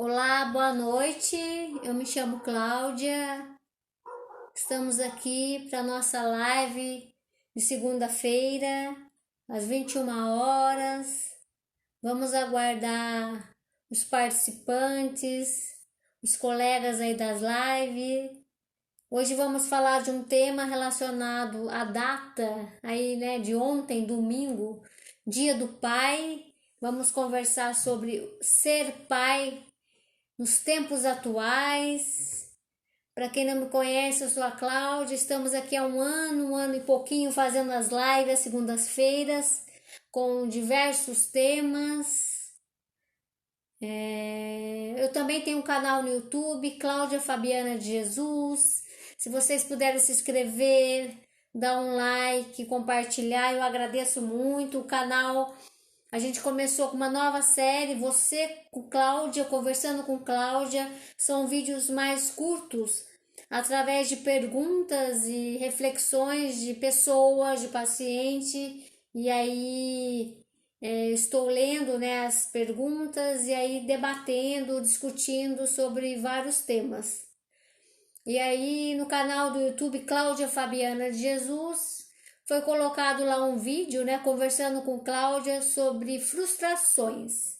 Olá, boa noite. Eu me chamo Cláudia. Estamos aqui para nossa live de segunda-feira, às 21 horas. Vamos aguardar os participantes, os colegas aí das lives. Hoje vamos falar de um tema relacionado à data aí, né, de ontem, domingo, Dia do Pai. Vamos conversar sobre ser pai nos tempos atuais. Para quem não me conhece, eu sou a Cláudia. Estamos aqui há um ano e pouquinho fazendo as lives às segundas-feiras com diversos temas. Eu também tenho um canal no YouTube, Cláudia Fabiana de Jesus. Se vocês puderem se inscrever, dar um like, compartilhar, eu agradeço muito. O canal, a gente começou com uma nova série, Você com Cláudia, Conversando com Cláudia. São vídeos mais curtos, através de perguntas e reflexões de pessoas, de paciente. E aí estou lendo, né, as perguntas e aí debatendo, discutindo sobre vários temas. E aí no canal do YouTube Cláudia Fabiana de Jesus foi colocado lá um vídeo, né, conversando com Cláudia sobre frustrações.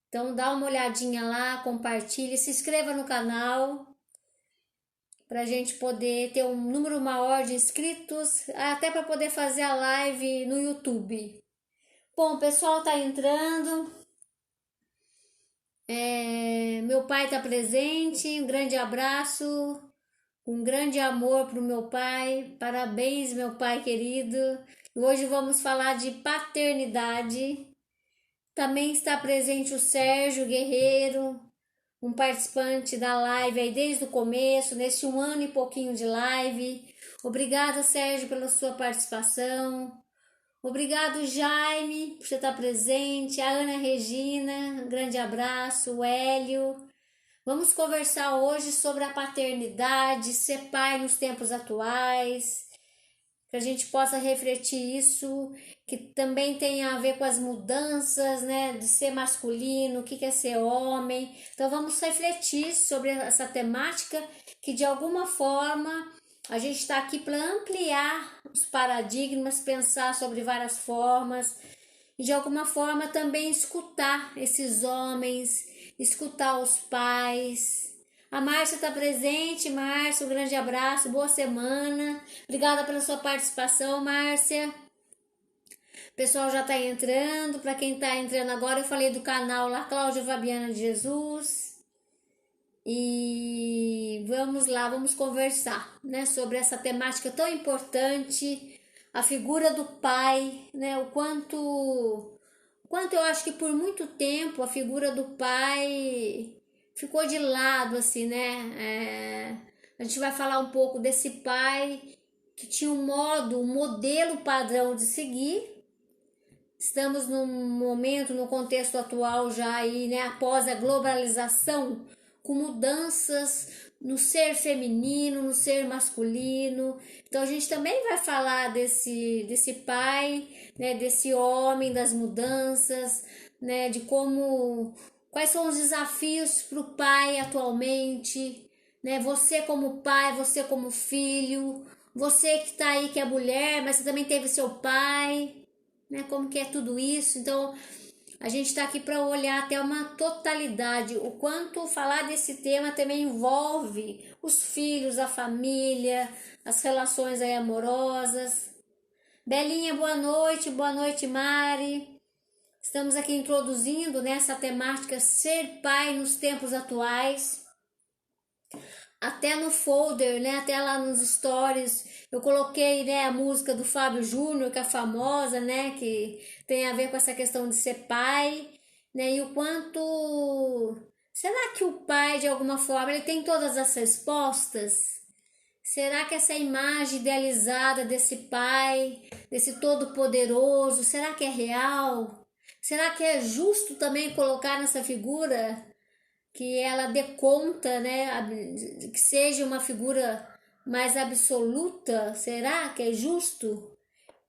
Então dá uma olhadinha lá, compartilhe, se inscreva no canal para a gente poder ter um número maior de inscritos, até para poder fazer a live no YouTube. Bom, o pessoal tá entrando. Meu pai está presente. Um grande abraço, um grande amor para o meu pai. Parabéns, meu pai querido. Hoje vamos falar de paternidade. Também está presente o Sérgio Guerreiro, um participante da live aí desde o começo, nesse um ano e pouquinho de live. Obrigada, Sérgio, pela sua participação. Obrigado, Jaime, por você estar presente. A Ana Regina, um grande abraço. O Hélio. Vamos conversar hoje sobre a paternidade, ser pai nos tempos atuais, que a gente possa refletir isso, que também tem a ver com as mudanças, né, de ser masculino, o que é ser homem. Então vamos refletir sobre essa temática que de alguma forma a gente está aqui para ampliar os paradigmas, pensar sobre várias formas e de alguma forma também escutar esses homens, escutar os pais. A Márcia está presente. Márcia, um grande abraço, boa semana. Obrigada pela sua participação, Márcia. O pessoal já está entrando. Para quem está entrando agora, eu falei do canal lá, Cláudia Fabiana de Jesus. E vamos lá, vamos conversar, né, sobre essa temática tão importante, a figura do pai, né, o quanto eu acho que por muito tempo a figura do pai ficou de lado, assim, né? A gente vai falar um pouco desse pai que tinha um modelo padrão de seguir. Estamos num momento, no contexto atual já aí, né, após a globalização, com mudanças no ser feminino, no ser masculino. Então a gente também vai falar desse pai, né, desse homem, das mudanças, né, de quais são os desafios para o pai atualmente, né? Você como pai, você como filho, você que está aí que é mulher, mas você também teve seu pai, né? Como que é tudo isso? Então, a gente está aqui para olhar até uma totalidade, o quanto falar desse tema também envolve os filhos, a família, as relações aí amorosas. Belinha, boa noite, Mari. Estamos aqui introduzindo nessa temática ser pai nos tempos atuais. Até no folder, né, até lá nos stories, eu coloquei, né, a música do Fábio Júnior, que é famosa, né, que tem a ver com essa questão de ser pai, né, e o quanto... Será que o pai, de alguma forma, ele tem todas as respostas? Será que essa imagem idealizada desse pai, desse todo-poderoso, será que é real? Será que é justo também colocar nessa figura que ela dê conta, né, que seja uma figura mais absoluta? Será que é justo?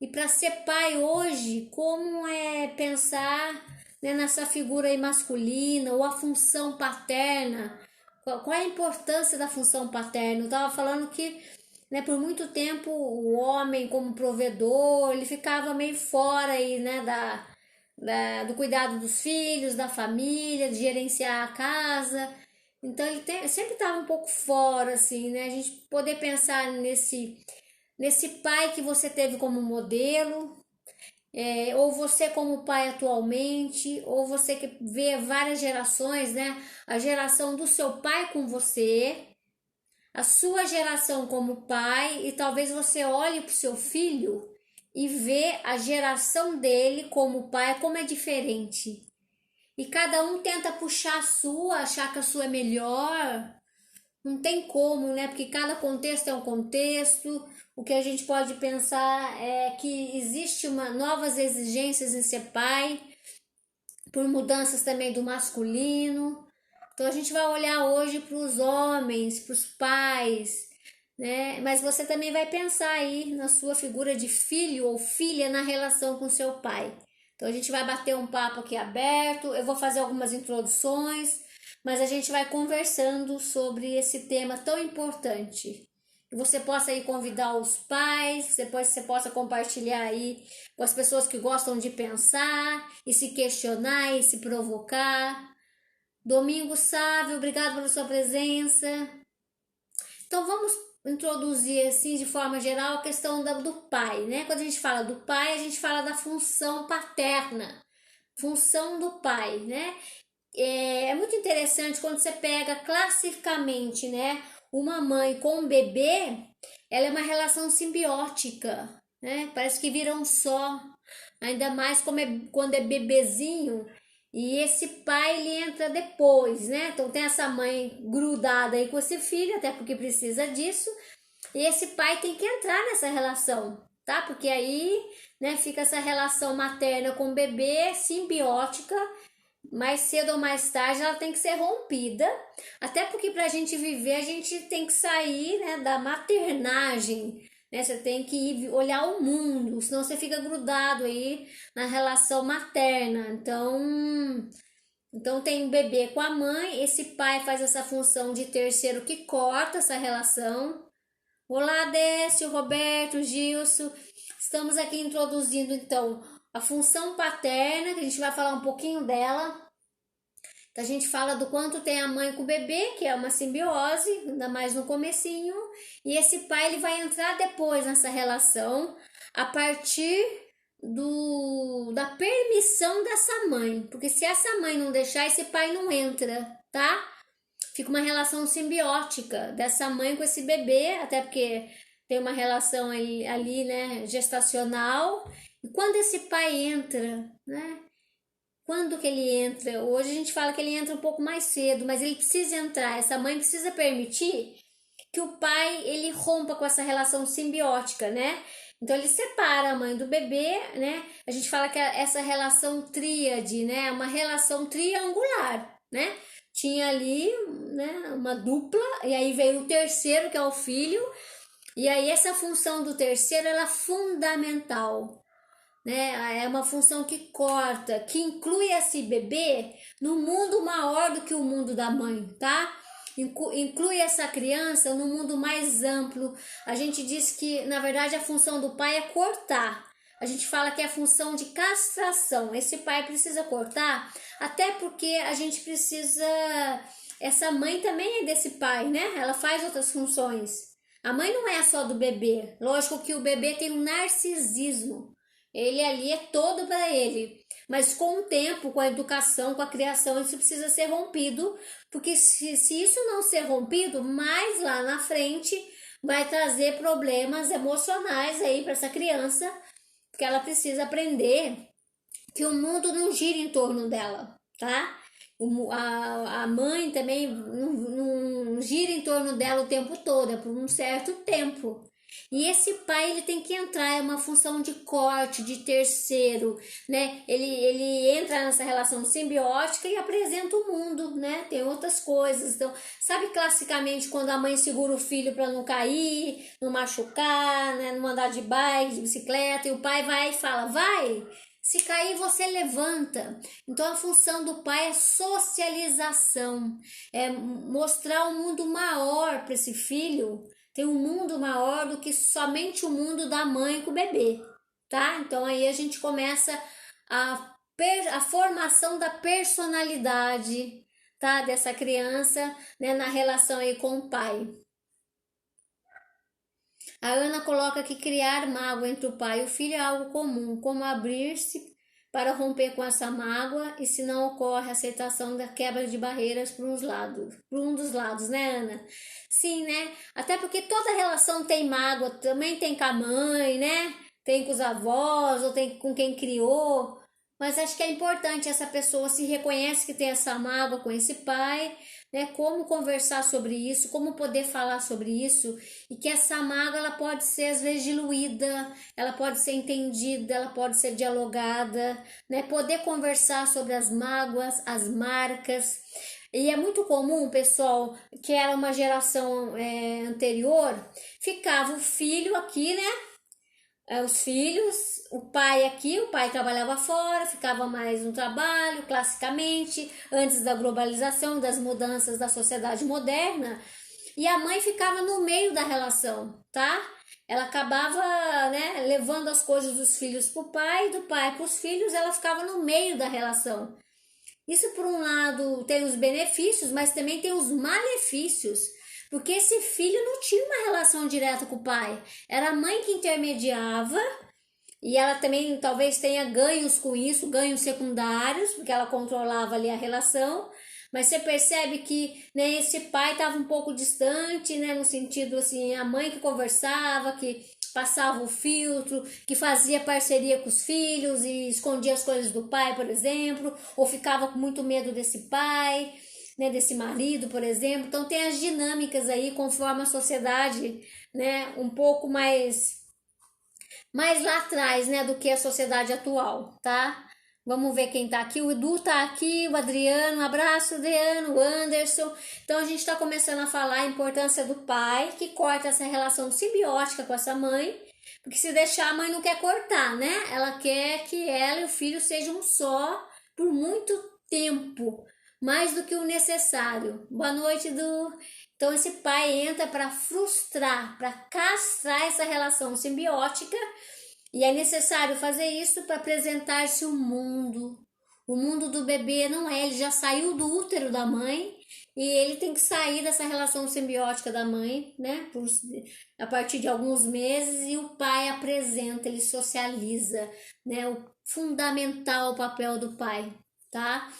E para ser pai hoje, como é pensar né, nessa figura aí masculina, ou a função paterna. Qual é a importância da função paterna? Eu estava falando que, né, por muito tempo o homem como provedor, ele ficava meio fora aí, né, do cuidado dos filhos, da família, de gerenciar a casa. Então ele sempre estava um pouco fora, assim, né? A gente poder pensar nesse pai que você teve como modelo, ou você como pai atualmente, ou você que vê várias gerações, né? A geração do seu pai com você, a sua geração como pai, e talvez você olhe para o seu filho e vê a geração dele como pai, como é diferente. E cada um tenta puxar a sua, achar que a sua é melhor. Não tem como, né? Porque cada contexto é um contexto. O que a gente pode pensar é que existe novas exigências em ser pai, por mudanças também do masculino. Então a gente vai olhar hoje para os homens, para os pais, né? Mas você também vai pensar aí na sua figura de filho ou filha na relação com seu pai. Então a gente vai bater um papo aqui aberto, eu vou fazer algumas introduções, mas a gente vai conversando sobre esse tema tão importante. Que você possa aí convidar os pais, você possa compartilhar aí com as pessoas que gostam de pensar e se questionar e se provocar. Domingo Sávio, obrigado pela sua presença. Então vamos introduzir assim de forma geral a questão do pai, né? Quando a gente fala do pai, a gente fala da função paterna, função do pai, né? É muito interessante quando você pega classificamente, né? Uma mãe com um bebê, ela é uma relação simbiótica, né? Parece que viram só, ainda mais quando é bebezinho. E esse pai, ele entra depois, né? Então tem essa mãe grudada aí com esse filho, até porque precisa disso. E esse pai tem que entrar nessa relação, tá? Porque aí, né, fica essa relação materna com o bebê, simbiótica. Mais cedo ou mais tarde ela tem que ser rompida. Até porque pra gente viver, a gente tem que sair, né, da maternagem, né? Você tem que ir olhar o mundo, senão você fica grudado aí na relação materna. Então tem um bebê com a mãe, esse pai faz essa função de terceiro que corta essa relação. Olá, Décio, Roberto, Gilson. Estamos aqui introduzindo então a função paterna, que a gente vai falar um pouquinho dela. A gente fala do quanto tem a mãe com o bebê, que é uma simbiose, ainda mais no comecinho, e esse pai ele vai entrar depois nessa relação a partir da permissão dessa mãe, porque se essa mãe não deixar, esse pai não entra, tá? Fica uma relação simbiótica dessa mãe com esse bebê, até porque tem uma relação ali, né, gestacional, e quando esse pai entra, né? Quando que ele entra? Hoje a gente fala que ele entra um pouco mais cedo, mas ele precisa entrar. Essa mãe precisa permitir que o pai ele rompa com essa relação simbiótica, né? Então ele separa a mãe do bebê, né? A gente fala que essa relação tríade, né? É uma relação triangular, né? Tinha ali, né, uma dupla, e aí veio o terceiro, que é o filho, e aí essa função do terceiro ela é fundamental, né? É uma função que corta, que inclui esse bebê no mundo maior do que o mundo da mãe, tá? Inclui essa criança no mundo mais amplo. A gente diz que, na verdade, a função do pai é cortar. A gente fala que é a função de castração. Esse pai precisa cortar, até porque a gente precisa. Essa mãe também é desse pai, né? Ela faz outras funções. A mãe não é só do bebê. Lógico que o bebê tem um narcisismo. Ele ali é todo para ele. Mas com o tempo, com a educação, com a criação, isso precisa ser rompido. Porque se isso não ser rompido, mais lá na frente vai trazer problemas emocionais aí para essa criança. Porque ela precisa aprender que o mundo não gira em torno dela, tá? A mãe também não gira em torno dela o tempo todo, é por um certo tempo. E esse pai ele tem que entrar, é uma função de corte, de terceiro, né? Ele entra nessa relação simbiótica e apresenta o mundo, né? Tem outras coisas. Então, sabe classicamente quando a mãe segura o filho para não cair, não machucar, né? Não andar de bike, de bicicleta, e o pai vai e fala, vai, Se cair, você levanta. Então a função do pai é socialização, é mostrar um mundo maior para esse filho, tem um mundo maior do que somente o mundo da mãe com o bebê, tá? Então aí a gente começa a formação da personalidade, tá? Dessa criança, né, na relação aí com o pai. A Ana coloca que criar mágoa entre o pai e o filho é algo comum, como abrir-se para romper com essa mágoa e se não ocorre a aceitação da quebra de barreiras por um dos lados, né, Ana? Sim, né? Até porque toda relação tem mágoa, também tem com a mãe, né? Tem com os avós, ou tem com quem criou. Mas acho que é importante essa pessoa se reconhece que tem essa mágoa com esse pai, né? Como conversar sobre isso, como poder falar sobre isso, e que essa mágoa ela pode ser às vezes diluída, ela pode ser entendida, ela pode ser dialogada, né? Poder conversar sobre as mágoas, as marcas. E é muito comum, pessoal, que era uma geração anterior, ficava o filho aqui, né? Os filhos, o pai aqui, o pai trabalhava fora, ficava mais no trabalho, classicamente, antes da globalização, das mudanças da sociedade moderna, e a mãe ficava no meio da relação, tá? Ela acabava, né, levando as coisas dos filhos para o pai, do pai para os filhos, ela ficava no meio da relação. Isso, por um lado, tem os benefícios, mas também tem os malefícios, porque esse filho não tinha uma relação direta com o pai, era a mãe que intermediava, e ela também talvez tenha ganhos com isso, ganhos secundários, porque ela controlava ali a relação, mas você percebe que, né, esse pai estava um pouco distante, né, no sentido assim, a mãe que conversava, que passava o filtro, que fazia parceria com os filhos e escondia as coisas do pai, por exemplo, ou ficava com muito medo desse pai, né, desse marido, por exemplo. Então tem as dinâmicas aí conforme a sociedade, né, um pouco mais lá atrás, né, do que a sociedade atual, tá? Vamos ver quem tá aqui. O Edu tá aqui, o Adriano, um abraço, Adriano, o Anderson. Então a gente tá começando a falar a importância do pai, que corta essa relação simbiótica com essa mãe, porque se deixar a mãe não quer cortar, né? Ela quer que ela e o filho sejam um só por muito tempo, mais do que o necessário. Boa noite, Edu. Então esse pai entra para frustrar, para castrar essa relação simbiótica, e é necessário fazer isso para apresentar-se o mundo. O mundo do bebê não é, ele já saiu do útero da mãe e ele tem que sair dessa relação simbiótica da mãe, né? A partir de alguns meses, e o pai apresenta, ele socializa, né? O fundamental papel do pai, tá?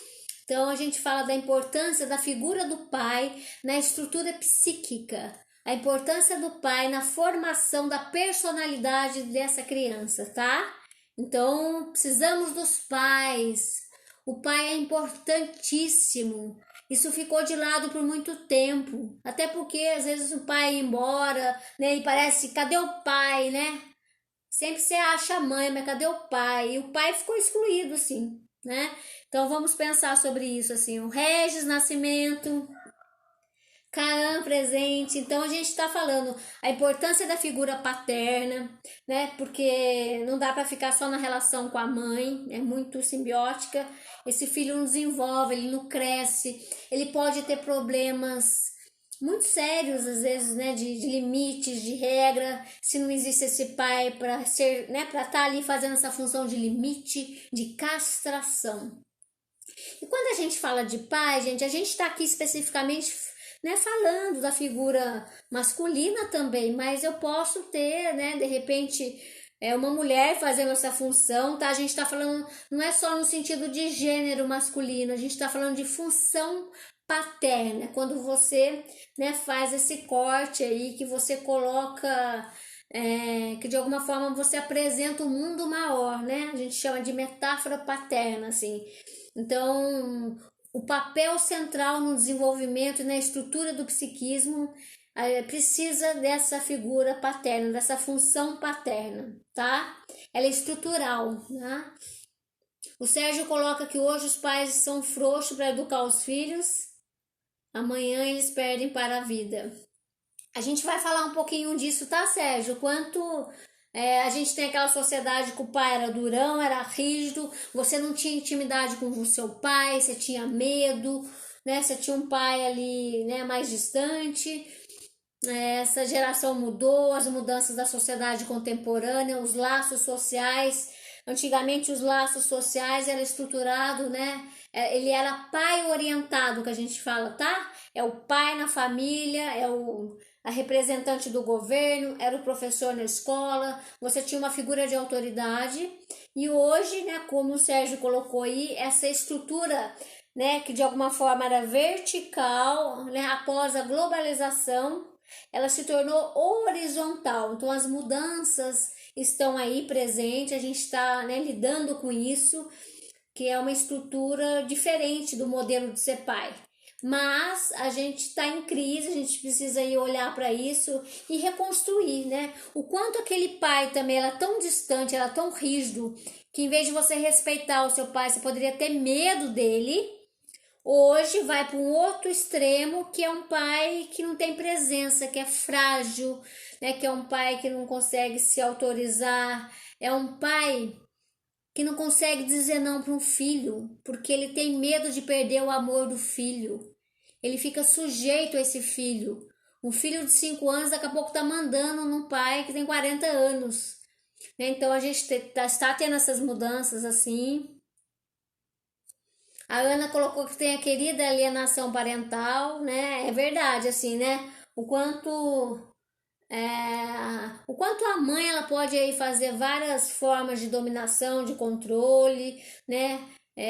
Então a gente fala da importância da figura do pai na estrutura psíquica, a importância do pai na formação da personalidade dessa criança, tá? Então precisamos dos pais. O pai é importantíssimo. Isso ficou de lado por muito tempo, até porque às vezes o pai ia embora, né? E parece, cadê o pai, né? Sempre você acha a mãe, mas cadê o pai? E o pai ficou excluído, assim, né? Então vamos pensar sobre isso, assim, o Regis Nascimento, Kaan presente. Então a gente está falando a importância da figura paterna, né? Porque não dá para ficar só na relação com a mãe, é muito simbiótica. Esse filho não desenvolve, ele não cresce, ele pode ter problemas muito sérios às vezes, né, de limites, de regra, se não existe esse pai para ser, né, para estar ali fazendo essa função de limite, de castração. E quando a gente fala de pai, gente, a gente está aqui especificamente, né, falando da figura masculina também, mas eu posso ter, né, de repente, uma mulher fazendo essa função, tá? A gente está falando, não é só no sentido de gênero masculino, a gente está falando de função paterna, quando você, né, faz esse corte aí, que você coloca, que de alguma forma você apresenta um mundo maior, né? A gente chama de metáfora paterna, assim. Então, o papel central no desenvolvimento e na estrutura do psiquismo precisa dessa figura paterna, dessa função paterna, tá? Ela é estrutural, né? O Sérgio coloca que hoje os pais são frouxos para educar os filhos, amanhã eles perdem para a vida. A gente vai falar um pouquinho disso, tá, Sérgio? Quanto, A gente tem aquela sociedade que o pai era durão, era rígido, você não tinha intimidade com o seu pai, você tinha medo, né? Você tinha um pai ali, né, mais distante. Essa geração mudou, as mudanças da sociedade contemporânea, os laços sociais. Antigamente os laços sociais era estruturado, né? Ele era pai orientado, que a gente fala, tá? É o pai na família, a representante do governo, era o professor na escola, você tinha uma figura de autoridade. E hoje, né, como o Sérgio colocou aí, essa estrutura, né, que de alguma forma era vertical, né, após a globalização, ela se tornou horizontal. Então as mudanças estão aí presentes, a gente está, né, lidando com isso, que é uma estrutura diferente do modelo de ser pai. Mas a gente está em crise, a gente precisa ir olhar para isso e reconstruir, né? O quanto aquele pai também era tão distante, era tão rígido, que em vez de você respeitar o seu pai, você poderia ter medo dele. Hoje vai para um outro extremo, que é um pai que não tem presença, que é frágil, né? Que é um pai que não consegue se autorizar, é um pai que não consegue dizer não para um filho, porque ele tem medo de perder o amor do filho. Ele fica sujeito a esse filho. Um filho de 5 anos daqui a pouco tá mandando num pai que tem 40 anos. Né? Então a gente está tendo essas mudanças assim. A Ana colocou que tem a querida alienação parental, né? É verdade, assim, né? O quanto a mãe ela pode aí fazer várias formas de dominação, de controle, né?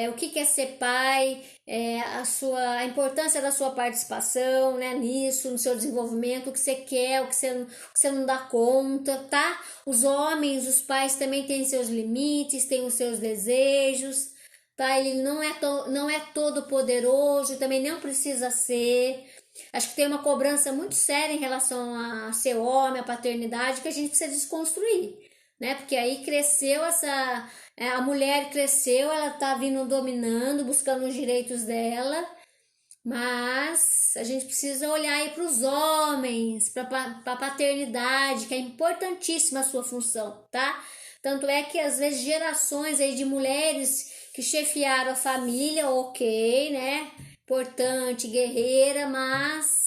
O que é ser pai, a importância da sua participação, né, nisso, no seu desenvolvimento, o que você quer, o que você não dá conta, tá? Os homens, os pais também têm seus limites, têm os seus desejos, tá? Ele não é todo poderoso, também não precisa ser. Acho que tem uma cobrança muito séria em relação a ser homem, a paternidade, que a gente precisa desconstruir, né? Porque aí cresceu a mulher cresceu, ela tá vindo dominando, buscando os direitos dela, mas a gente precisa olhar aí para os homens, para a paternidade, que é importantíssima a sua função, tá? Tanto é que às vezes gerações aí de mulheres que chefiaram a família, ok, né? Importante, guerreira, mas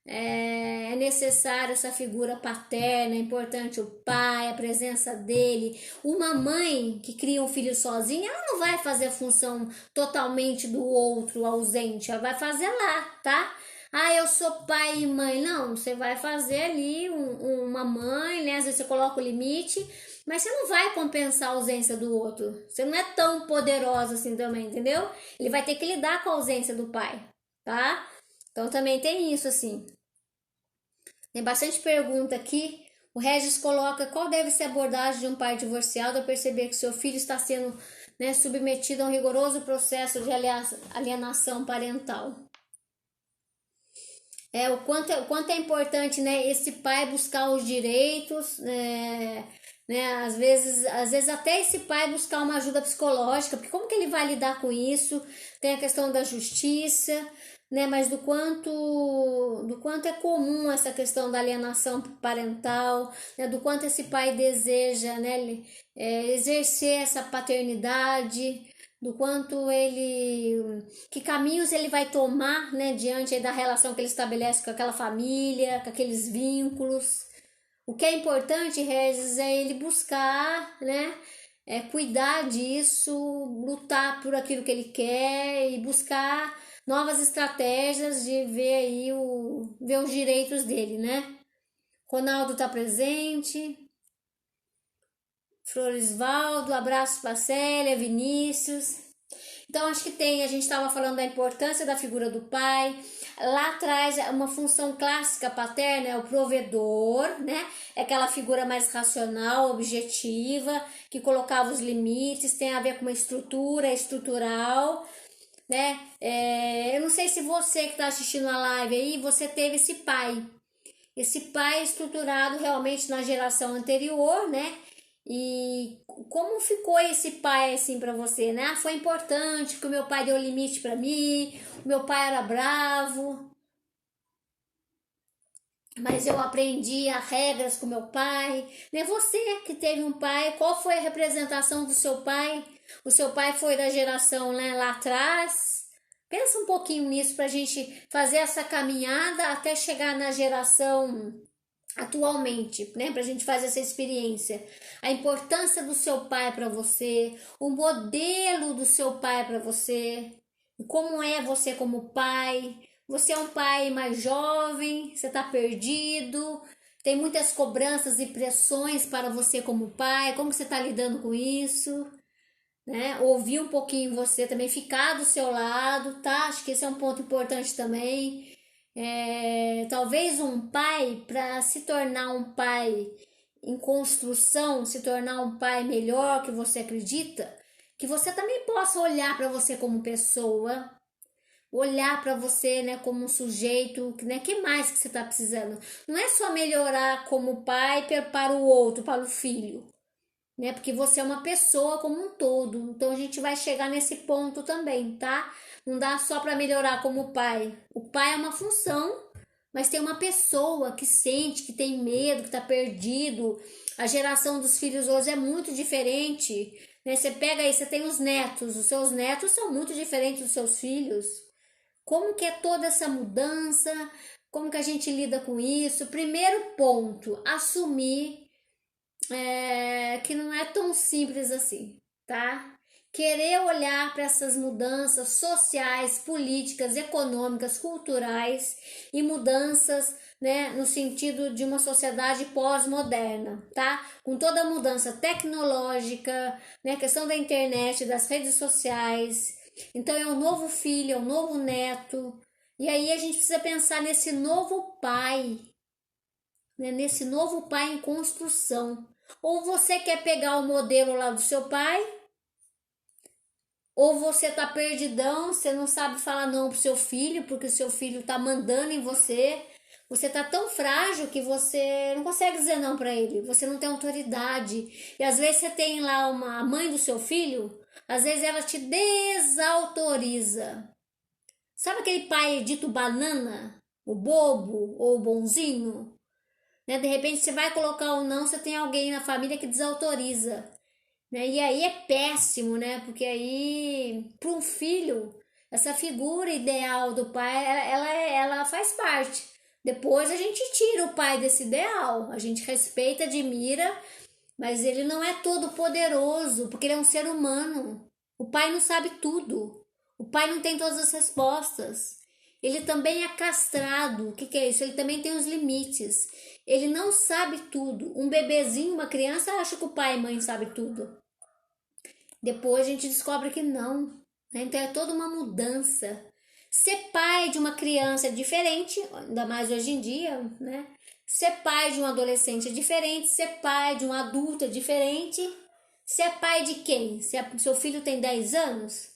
é necessário essa figura paterna, é importante o pai, a presença dele. Uma mãe que cria um filho sozinha, ela não vai fazer a função totalmente do outro ausente, ela vai fazer lá, tá? Ah, eu sou pai e mãe. Não, você vai fazer ali uma mãe, né? Às vezes você coloca o limite, mas você não vai compensar a ausência do outro. Você não é tão poderosa assim também, entendeu? Ele vai ter que lidar com a ausência do pai, tá? Então também tem isso, assim. Tem bastante pergunta aqui. O Regis coloca qual deve ser a abordagem de um pai divorciado ao perceber que seu filho está sendo, né, submetido a um rigoroso processo de alienação parental. O quanto é importante, né, esse pai buscar os direitos, né, às vezes até esse pai buscar uma ajuda psicológica, porque como que ele vai lidar com isso? Tem a questão da justiça, né, mas do quanto é comum essa questão da alienação parental, né, do quanto esse pai deseja, né, exercer essa paternidade, do quanto que caminhos ele vai tomar, né, diante da relação que ele estabelece com aquela família, com aqueles vínculos. O que é importante, Regis, é ele buscar, né, cuidar disso, lutar por aquilo que ele quer e buscar novas estratégias de ver aí ver os direitos dele, né? Ronaldo tá presente. Florisvaldo, abraço para Célia, Vinícius. Então, acho que a gente estava falando da importância da figura do pai. Lá atrás, uma função clássica paterna é o provedor, né? É aquela figura mais racional, objetiva, que colocava os limites, tem a ver com uma estrutura, estrutural, né? Eu não sei se você que está assistindo a live aí, você teve esse pai estruturado realmente na geração anterior, né? E como ficou esse pai assim para você, né? Ah, foi importante que o meu pai deu limite para mim, o meu pai era bravo. mas eu aprendi as regras com meu pai, né? Você que teve um pai, qual foi a representação do seu pai? O seu pai foi da geração, né, lá atrás. Pensa um pouquinho nisso para a gente fazer essa caminhada até chegar na geração atualmente, né, para a gente fazer essa experiência. A importância do seu pai para você, o modelo do seu pai para você, como é você como pai. Você é um pai mais jovem, você está perdido, tem muitas cobranças e pressões para você como pai, como você está lidando com isso, né? Ouvir um pouquinho você também, ficar do seu lado, tá? Acho que esse é um ponto importante também. Talvez um pai, para se tornar um pai em construção, se tornar um pai melhor que você acredita, que você também possa olhar para você como pessoa, olhar para você, né, como um sujeito, né, que mais que você está precisando. Não é só melhorar como pai para o outro, para o filho, né? Porque você é uma pessoa como um todo. Então a gente vai chegar nesse ponto também, tá? Não dá só para melhorar como pai. O pai é uma função, mas tem uma pessoa que sente, que tem medo, que tá perdido. A geração dos filhos hoje é muito diferente, né? Você pega aí, você tem os netos, os seus netos são muito diferentes dos seus filhos. Como que é toda essa mudança? Como que a gente lida com isso? Primeiro ponto, assumir que não é tão simples assim, tá? Querer olhar para essas mudanças sociais, políticas, econômicas, culturais e mudanças, né, no sentido de uma sociedade pós-moderna, tá? Com toda a mudança tecnológica, né, questão da internet, das redes sociais. Então é um novo filho, é um novo neto. E aí a gente precisa pensar nesse novo pai, né, nesse novo pai em construção. Ou você quer pegar o modelo lá do seu pai, ou você tá perdidão, você não sabe falar não pro seu filho, porque o seu filho tá mandando em você. Você tá tão frágil que você não consegue dizer não para ele. Você não tem autoridade. E às vezes você tem lá a mãe do seu filho, às vezes ela te desautoriza. Sabe aquele pai dito banana? O bobo ou o bonzinho? Né? De repente você vai colocar um não, você tem alguém na família que desautoriza, né? E aí é péssimo, né? Porque aí para um filho essa figura ideal do pai, ela faz parte. Depois a gente tira o pai desse ideal, a gente respeita, admira, mas ele não é todo poderoso, porque ele é um ser humano. O pai não sabe tudo. O pai não tem todas as respostas. Ele também é castrado. O que é isso? Ele também tem os limites. Ele não sabe tudo. Um bebezinho, uma criança, acha que o pai e a mãe sabem tudo. Depois a gente descobre que não, né? Então é toda uma mudança. Ser pai de uma criança é diferente, ainda mais hoje em dia, né? Ser pai de um adolescente é diferente, ser pai de um adulto é diferente. Ser pai de quem? Se seu filho tem 10 anos,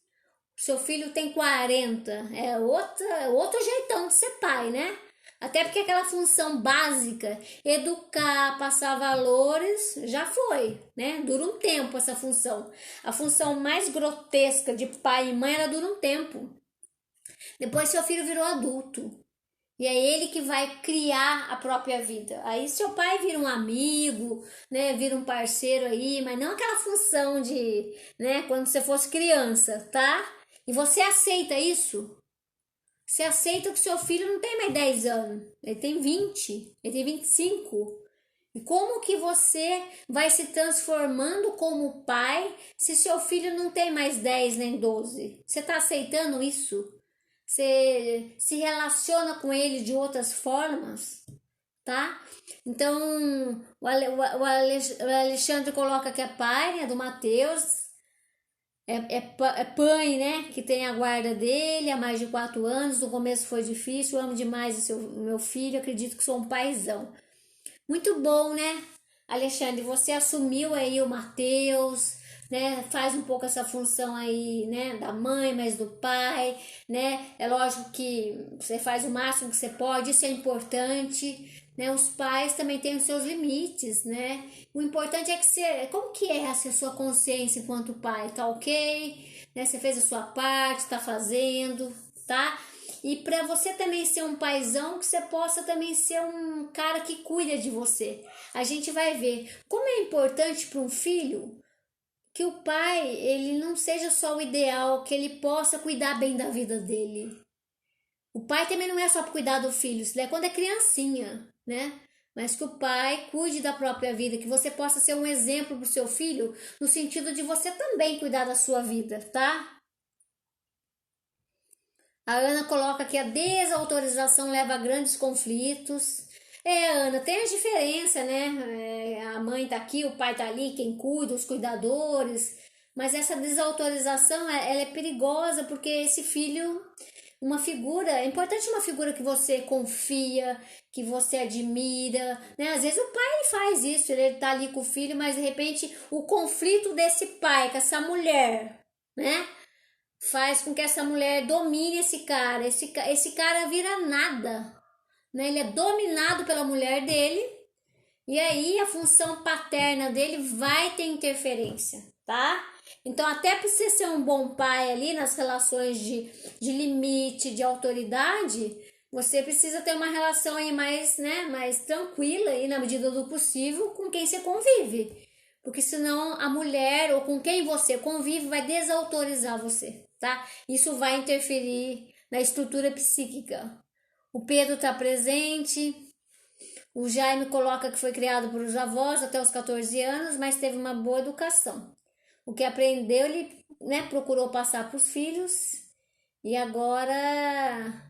seu filho tem 40, é outro jeitão de ser pai, né? Até porque aquela função básica, educar, passar valores, já foi, né? Dura um tempo essa função. A função mais grotesca de pai e mãe, ela dura um tempo. Depois seu filho virou adulto. E é ele que vai criar a própria vida. Aí seu pai vira um amigo, né? Vira um parceiro aí, mas não aquela função de, né? Quando você fosse criança, tá? E você aceita isso? Você aceita que seu filho não tem mais 10 anos, ele tem 20, ele tem 25. E como que você vai se transformando como pai se seu filho não tem mais 10 nem 12? Você está aceitando isso? Você se relaciona com ele de outras formas, tá? Então, o Alexandre coloca que é pai, né, do Mateus. É pai, né? Que tem a guarda dele há mais de 4 anos. No começo foi difícil. Eu amo demais o meu filho. Acredito que sou um paizão. Muito bom, né? Alexandre, você assumiu aí o Mateus, né? Faz um pouco essa função aí, né? Da mãe, mas do pai, né? É lógico que você faz o máximo que você pode. Isso é importante, né? Os pais também têm os seus limites, né? O importante é que você, como que é essa sua consciência enquanto pai? Tá ok? Né? Você fez a sua parte, tá fazendo, tá? E para você também ser um paizão, que você possa também ser um cara que cuida de você. A gente vai ver como é importante para um filho que o pai, ele não seja só o ideal, que ele possa cuidar bem da vida dele. O pai também não é só para cuidar do filho, isso é quando é criancinha, né? Mas que o pai cuide da própria vida, que você possa ser um exemplo para o seu filho, no sentido de você também cuidar da sua vida, tá? A Ana coloca que a desautorização leva a grandes conflitos. Ana, tem a diferença, né? A mãe tá aqui, o pai tá ali, quem cuida, os cuidadores. Mas essa desautorização, ela é perigosa porque esse filho, uma figura, é importante uma figura que você confia, que você admira, né? Às vezes o pai faz isso, ele tá ali com o filho, mas de repente o conflito desse pai com essa mulher, né? Faz com que essa mulher domine esse cara. Esse cara vira nada, né? Ele é dominado pela mulher dele e aí a função paterna dele vai ter interferência, tá? Então, até para você ser um bom pai ali nas relações de limite, de autoridade, você precisa ter uma relação aí mais, né, mais tranquila aí na medida do possível com quem você convive. Porque senão a mulher ou com quem você convive vai desautorizar você, tá? Isso vai interferir na estrutura psíquica. O Pedro está presente. O Jaime coloca que foi criado por os avós até os 14 anos, mas teve uma boa educação. O que aprendeu, ele, né, procurou passar para os filhos e agora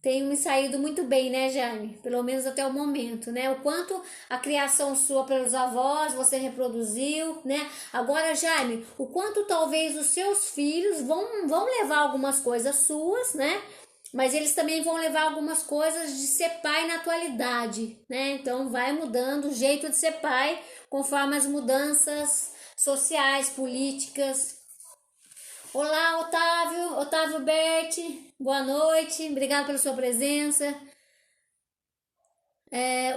tem me saído muito bem, né, Jaime? Pelo menos até o momento, né? O quanto a criação sua pelos avós, você reproduziu, né? Agora, Jaime, o quanto talvez os seus filhos vão levar algumas coisas suas, né? Mas eles também vão levar algumas coisas de ser pai na atualidade, né? Então vai mudando o jeito de ser pai conforme as mudanças sociais, políticas. Olá, Otávio Berti, boa noite, obrigado pela sua presença.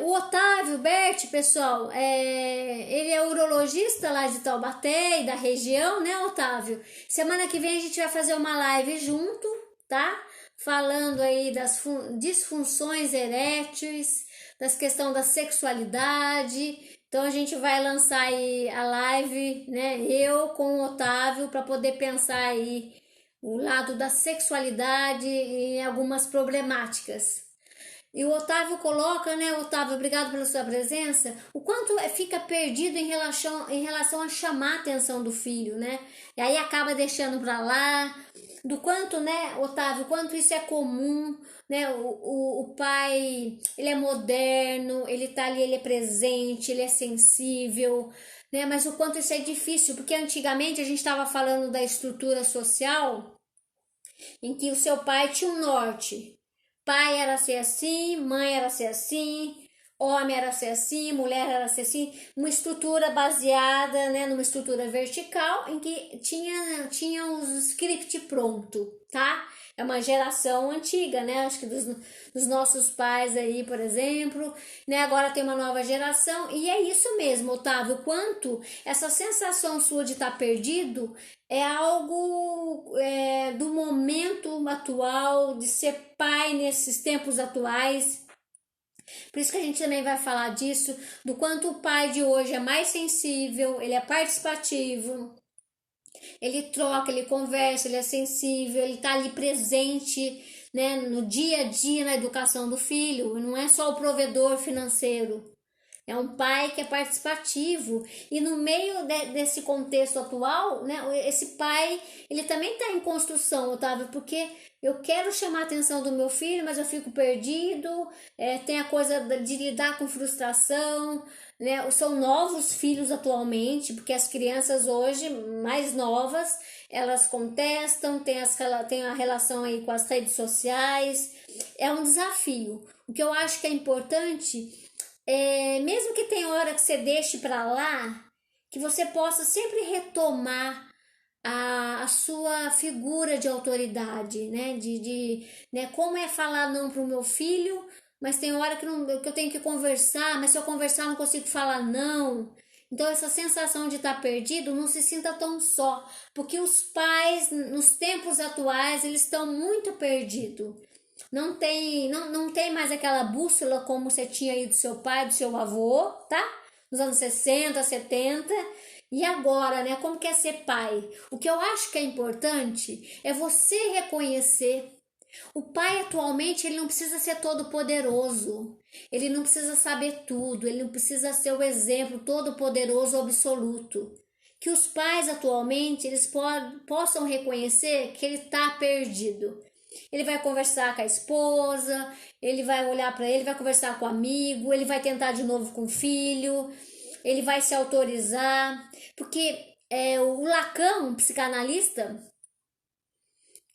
O Otávio Berti, pessoal, ele é urologista lá de Taubaté e da região, né, Otávio? Semana que vem a gente vai fazer uma live junto, tá? Falando aí das disfunções eréteis, das questões da sexualidade. Então a gente vai lançar aí a live, né? Eu com o Otávio para poder pensar aí o lado da sexualidade e algumas problemáticas. E o Otávio coloca, né, Otávio, obrigado pela sua presença, o quanto fica perdido em relação a chamar a atenção do filho, né? E aí acaba deixando para lá, do quanto, né, Otávio, quanto isso é comum, né? O pai, ele é moderno, ele tá ali, ele é presente, ele é sensível, né? Mas o quanto isso é difícil, porque antigamente a gente estava falando da estrutura social em que o seu pai tinha um norte. Pai era ser assim, mãe era ser assim, homem era ser assim, mulher era ser assim, uma estrutura baseada, né, numa estrutura vertical em que tinha os script pronto, tá? É uma geração antiga, né? Acho que dos nossos pais aí, por exemplo, né? Agora tem uma nova geração e é isso mesmo, Otávio, quanto essa sensação sua de estar perdido é algo do momento atual, de ser pai nesses tempos atuais. Por isso que a gente também vai falar disso, do quanto o pai de hoje é mais sensível, ele é participativo, ele troca, ele conversa, ele é sensível, ele tá ali presente, né, no dia a dia na educação do filho, não é só o provedor financeiro. É um pai que é participativo e no meio desse contexto atual, né, esse pai, ele também está em construção, Otávio, porque eu quero chamar a atenção do meu filho, mas eu fico perdido, tem a coisa de lidar com frustração, né, são novos filhos atualmente, porque as crianças hoje, mais novas, elas contestam, tem a relação aí com as redes sociais, é um desafio. O que eu acho que é importante mesmo que tenha hora que você deixe para lá, que você possa sempre retomar a sua figura de autoridade, né? Né? Como é falar não para o meu filho, mas tem hora que eu tenho que conversar, mas se eu conversar eu não consigo falar não. Então essa sensação de estar perdido, não se sinta tão só, porque os pais nos tempos atuais eles estão muito perdidos. não tem mais aquela bússola como você tinha aí do seu pai, do seu avô, tá? Nos anos 60, 70. E agora, né? Como que é ser pai? O que eu acho que é importante é você reconhecer. O pai atualmente ele não precisa ser todo poderoso. Ele não precisa saber tudo, ele não precisa ser o exemplo todo poderoso absoluto. Que os pais atualmente eles possam reconhecer que ele está perdido. Ele vai conversar com a esposa, ele vai olhar para ele, vai conversar com o amigo, ele vai tentar de novo com o filho, ele vai se autorizar, porque o Lacan, um psicanalista,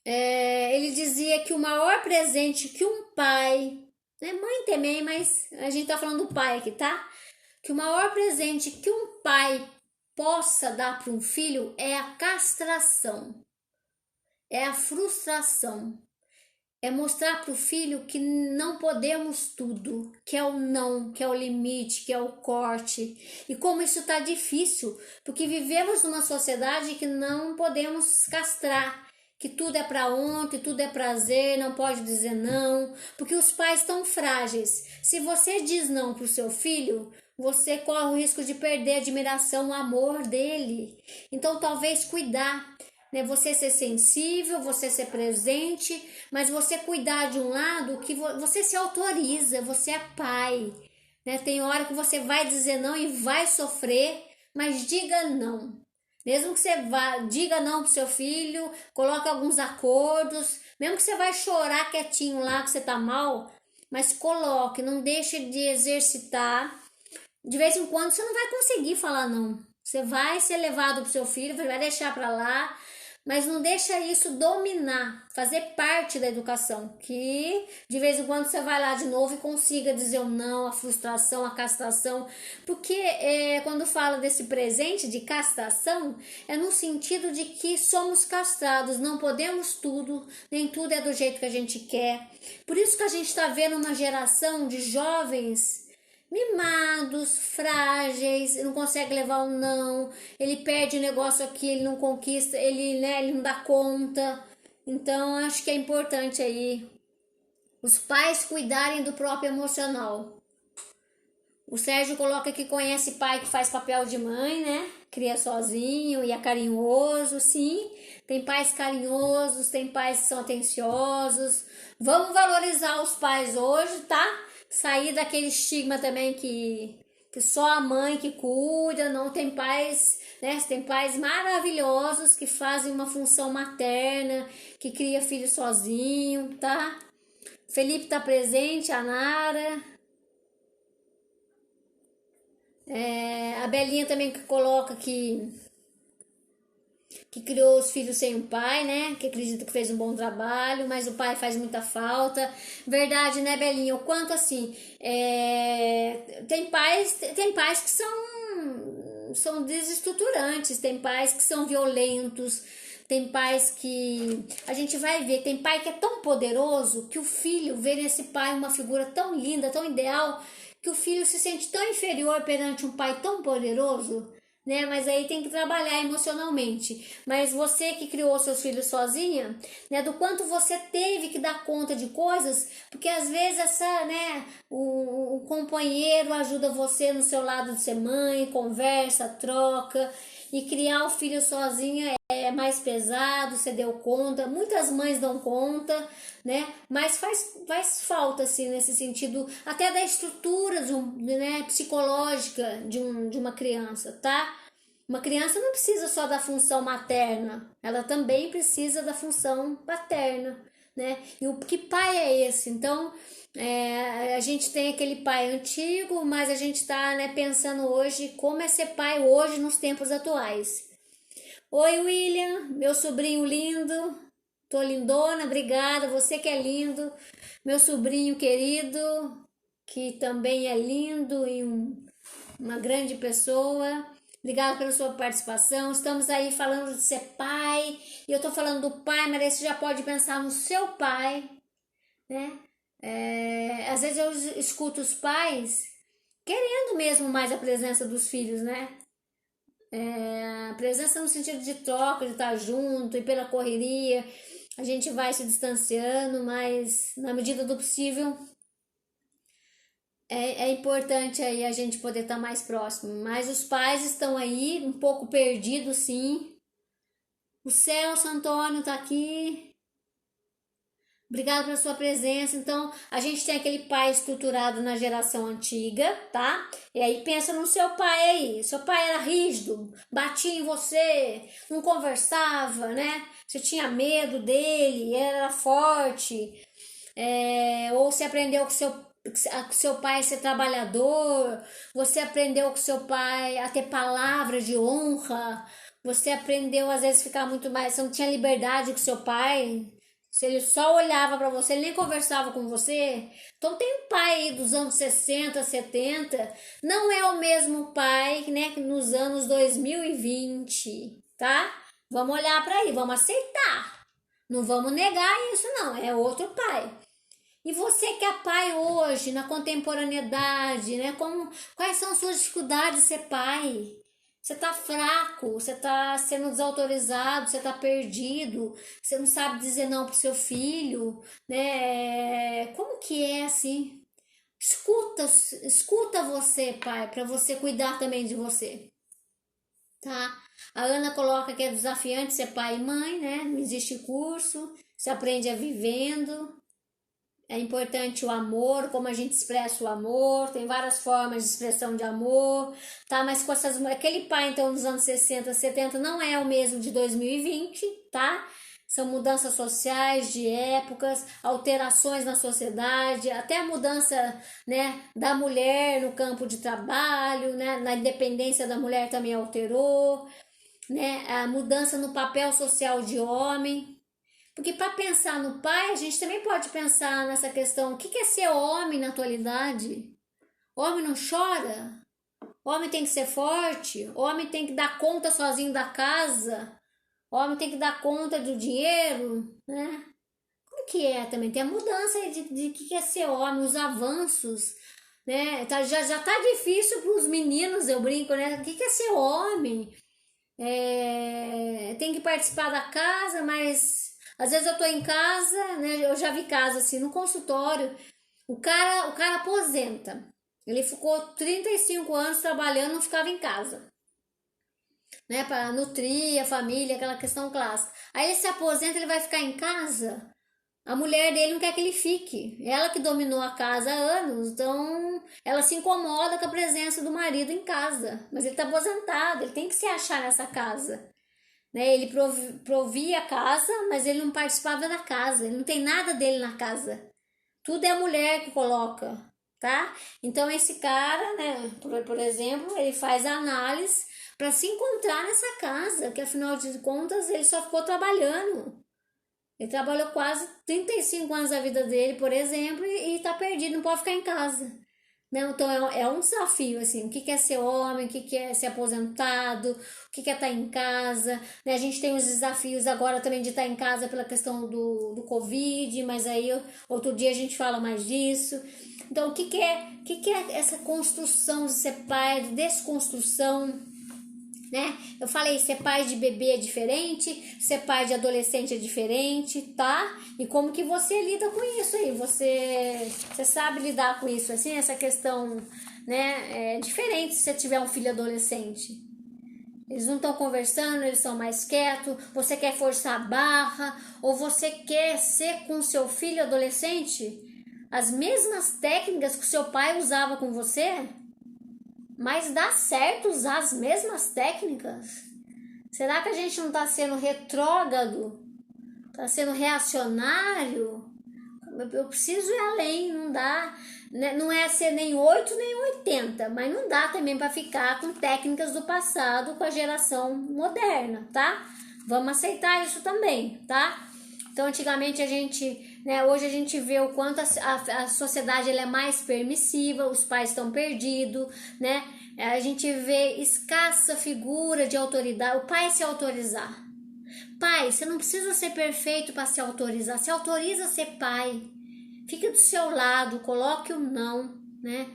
ele dizia que o maior presente que um pai, né, mãe também, mas a gente tá falando do pai aqui, tá? Que o maior presente que um pai possa dar para um filho é a castração, é a frustração. É mostrar para o filho que não podemos tudo, que é o não, que é o limite, que é o corte. E como isso está difícil, porque vivemos numa sociedade que não podemos castrar, que tudo é para ontem, tudo é prazer, não pode dizer não, porque os pais estão frágeis. Se você diz não para o seu filho, você corre o risco de perder a admiração, o amor dele. Então, talvez cuidar, né? Você ser sensível, você ser presente, mas você cuidar de um lado que você se autoriza, você é pai, né? Tem hora que você vai dizer não e vai sofrer, mas diga não. Mesmo que você diga não pro seu filho, coloque alguns acordos, mesmo que você vai chorar quietinho lá que você tá mal, mas coloque, não deixe de exercitar. De vez em quando você não vai conseguir falar não. Você vai ser levado pro seu filho, vai deixar para lá, mas não deixa isso dominar, fazer parte da educação, que de vez em quando você vai lá de novo e consiga dizer o não, a frustração, a castração, porque quando fala desse presente de castração, é no sentido de que somos castrados, não podemos tudo, nem tudo é do jeito que a gente quer. Por isso que a gente está vendo uma geração de jovens mimados, frágeis, não consegue levar um não, ele perde o negócio aqui, ele não conquista, ele não dá conta. Então, acho que é importante aí os pais cuidarem do próprio emocional. O Sérgio coloca que conhece pai que faz papel de mãe, né? Cria sozinho e é carinhoso, sim. Tem pais carinhosos, tem pais que são atenciosos. Vamos valorizar os pais hoje, tá? Sair daquele estigma também que só a mãe que cuida, não tem pais, né? Tem pais maravilhosos que fazem uma função materna, que cria filho sozinho, tá? Felipe tá presente, a Nara. A Belinha também que coloca que criou os filhos sem um pai, né? Que acredita que fez um bom trabalho, mas o pai faz muita falta. Verdade, né, Belinha? O quanto assim, tem pais que são desestruturantes, tem pais que são violentos, tem pais que a gente vai ver, tem pai que é tão poderoso que o filho vê nesse pai uma figura tão linda, tão ideal, que o filho se sente tão inferior perante um pai tão poderoso, né? Mas aí tem que trabalhar emocionalmente. Mas você que criou seus filhos sozinha, né? Do quanto você teve que dar conta de coisas, porque às vezes o companheiro ajuda você no seu lado de ser mãe, conversa, troca. E criar o filho sozinha é mais pesado, você deu conta. Muitas mães dão conta, né? Mas faz falta, assim, nesse sentido, até da estrutura né, psicológica de uma criança, tá? Uma criança não precisa só da função materna, ela também precisa da função paterna, né? E que pai é esse? Então, a gente tem aquele pai antigo, mas a gente tá, né, pensando hoje como é ser pai hoje nos tempos atuais. Oi, William, meu sobrinho lindo, tô lindona, obrigada, você que é lindo, meu sobrinho querido, que também é lindo e uma grande pessoa. Obrigada pela sua participação. Estamos aí falando de ser pai, e eu tô falando do pai, mas aí você já pode pensar no seu pai, né? Às vezes eu escuto os pais querendo mesmo mais a presença dos filhos, né? A presença no sentido de troca, de estar junto e pela correria. a gente vai se distanciando, mas na medida do possível é importante aí a gente poder estar mais próximo. Mas os pais estão aí um pouco perdidos, sim. O Celso Antônio tá aqui. Obrigada pela sua presença. Então, a gente tem aquele pai estruturado na geração antiga, tá? E aí pensa no seu pai aí. Seu pai era rígido, batia em você, não conversava, né? Você tinha medo dele, era forte. Ou você aprendeu com seu pai a ser trabalhador, você aprendeu com seu pai a ter palavras de honra, você aprendeu às vezes a ficar muito mais, você não tinha liberdade com seu pai, se ele só olhava para você, ele nem conversava com você. Então tem um pai aí dos anos 60, 70, não é o mesmo pai, né, que nos anos 2020, tá? Vamos olhar para aí, vamos aceitar. Não vamos negar isso não, é outro pai. E você que é pai hoje, na contemporaneidade, né? Quais são as suas dificuldades de ser pai? Você tá fraco, você tá sendo desautorizado, você tá perdido, você não sabe dizer não pro seu filho, né? Como que é assim? Escuta você, pai, para você cuidar também de você, tá? A Ana coloca que é desafiante ser pai e mãe, né? Não existe curso, você aprende a vivendo. É importante o amor, como a gente expressa o amor, tem várias formas de expressão de amor, tá? Mas com aquele pai, então, dos anos 60, 70, não é o mesmo de 2020, tá? São mudanças sociais, de épocas, alterações na sociedade, até a mudança, né, da mulher no campo de trabalho, né? Na independência da mulher também alterou, né? A mudança no papel social de homem. Porque para pensar no pai, a gente também pode pensar nessa questão: o que é ser homem na atualidade? Homem não chora? Homem tem que ser forte? Homem tem que dar conta sozinho da casa? Homem tem que dar conta do dinheiro? Né? Como que é também? Tem a mudança de que é ser homem, os avanços. Né? Já tá difícil para os meninos, eu brinco, né? O que é ser homem? Tem que participar da casa, mas às vezes eu tô em casa, né? Eu já vi casa assim no consultório. O cara aposenta. Ele ficou 35 anos trabalhando, não ficava em casa, né? Para nutrir a família, aquela questão clássica. Aí ele se aposenta, ele vai ficar em casa. A mulher dele não quer que ele fique. Ela que dominou a casa há anos, então ela se incomoda com a presença do marido em casa. Mas ele está aposentado, ele tem que se achar nessa casa. Né? Ele provia a casa, mas ele não participava da casa, ele não tem nada dele na casa. Tudo é a mulher que coloca, tá? Então esse cara, né, por exemplo, ele faz a análise para se encontrar nessa casa, que afinal de contas ele só ficou trabalhando. Ele trabalhou quase 35 anos da vida dele, por exemplo, e tá perdido, não pode ficar em casa. Não, então é um desafio, assim, o que é ser homem, o que é ser aposentado, o que é estar em casa, né? A gente tem os desafios agora também de estar em casa pela questão do Covid, mas aí outro dia a gente fala mais disso. Então, o que é essa construção de ser pai, de desconstrução, né? Eu falei, ser pai de bebê é diferente, ser pai de adolescente é diferente, tá? E como que você lida com isso aí? Você sabe lidar com isso, assim, essa questão, né? É diferente se você tiver um filho adolescente. Eles não estão conversando, eles são mais quietos, você quer forçar a barra, ou você quer ser com seu filho adolescente as mesmas técnicas que o seu pai usava com você? Mas dá certo usar as mesmas técnicas? Será que a gente não está sendo retrógrado? Está sendo reacionário? Eu preciso ir além, não dá. Não é ser nem 8 nem 80, mas não dá também para ficar com técnicas do passado com a geração moderna, tá? Vamos aceitar isso também, tá? Então, antigamente a gente, né, hoje a gente vê o quanto a sociedade ela é mais permissiva, os pais estão perdidos, né? A gente vê escassa figura de autoridade, o pai se autorizar. Pai, você não precisa ser perfeito para se autorizar, se autoriza a ser pai. Fica do seu lado, coloque o não, né?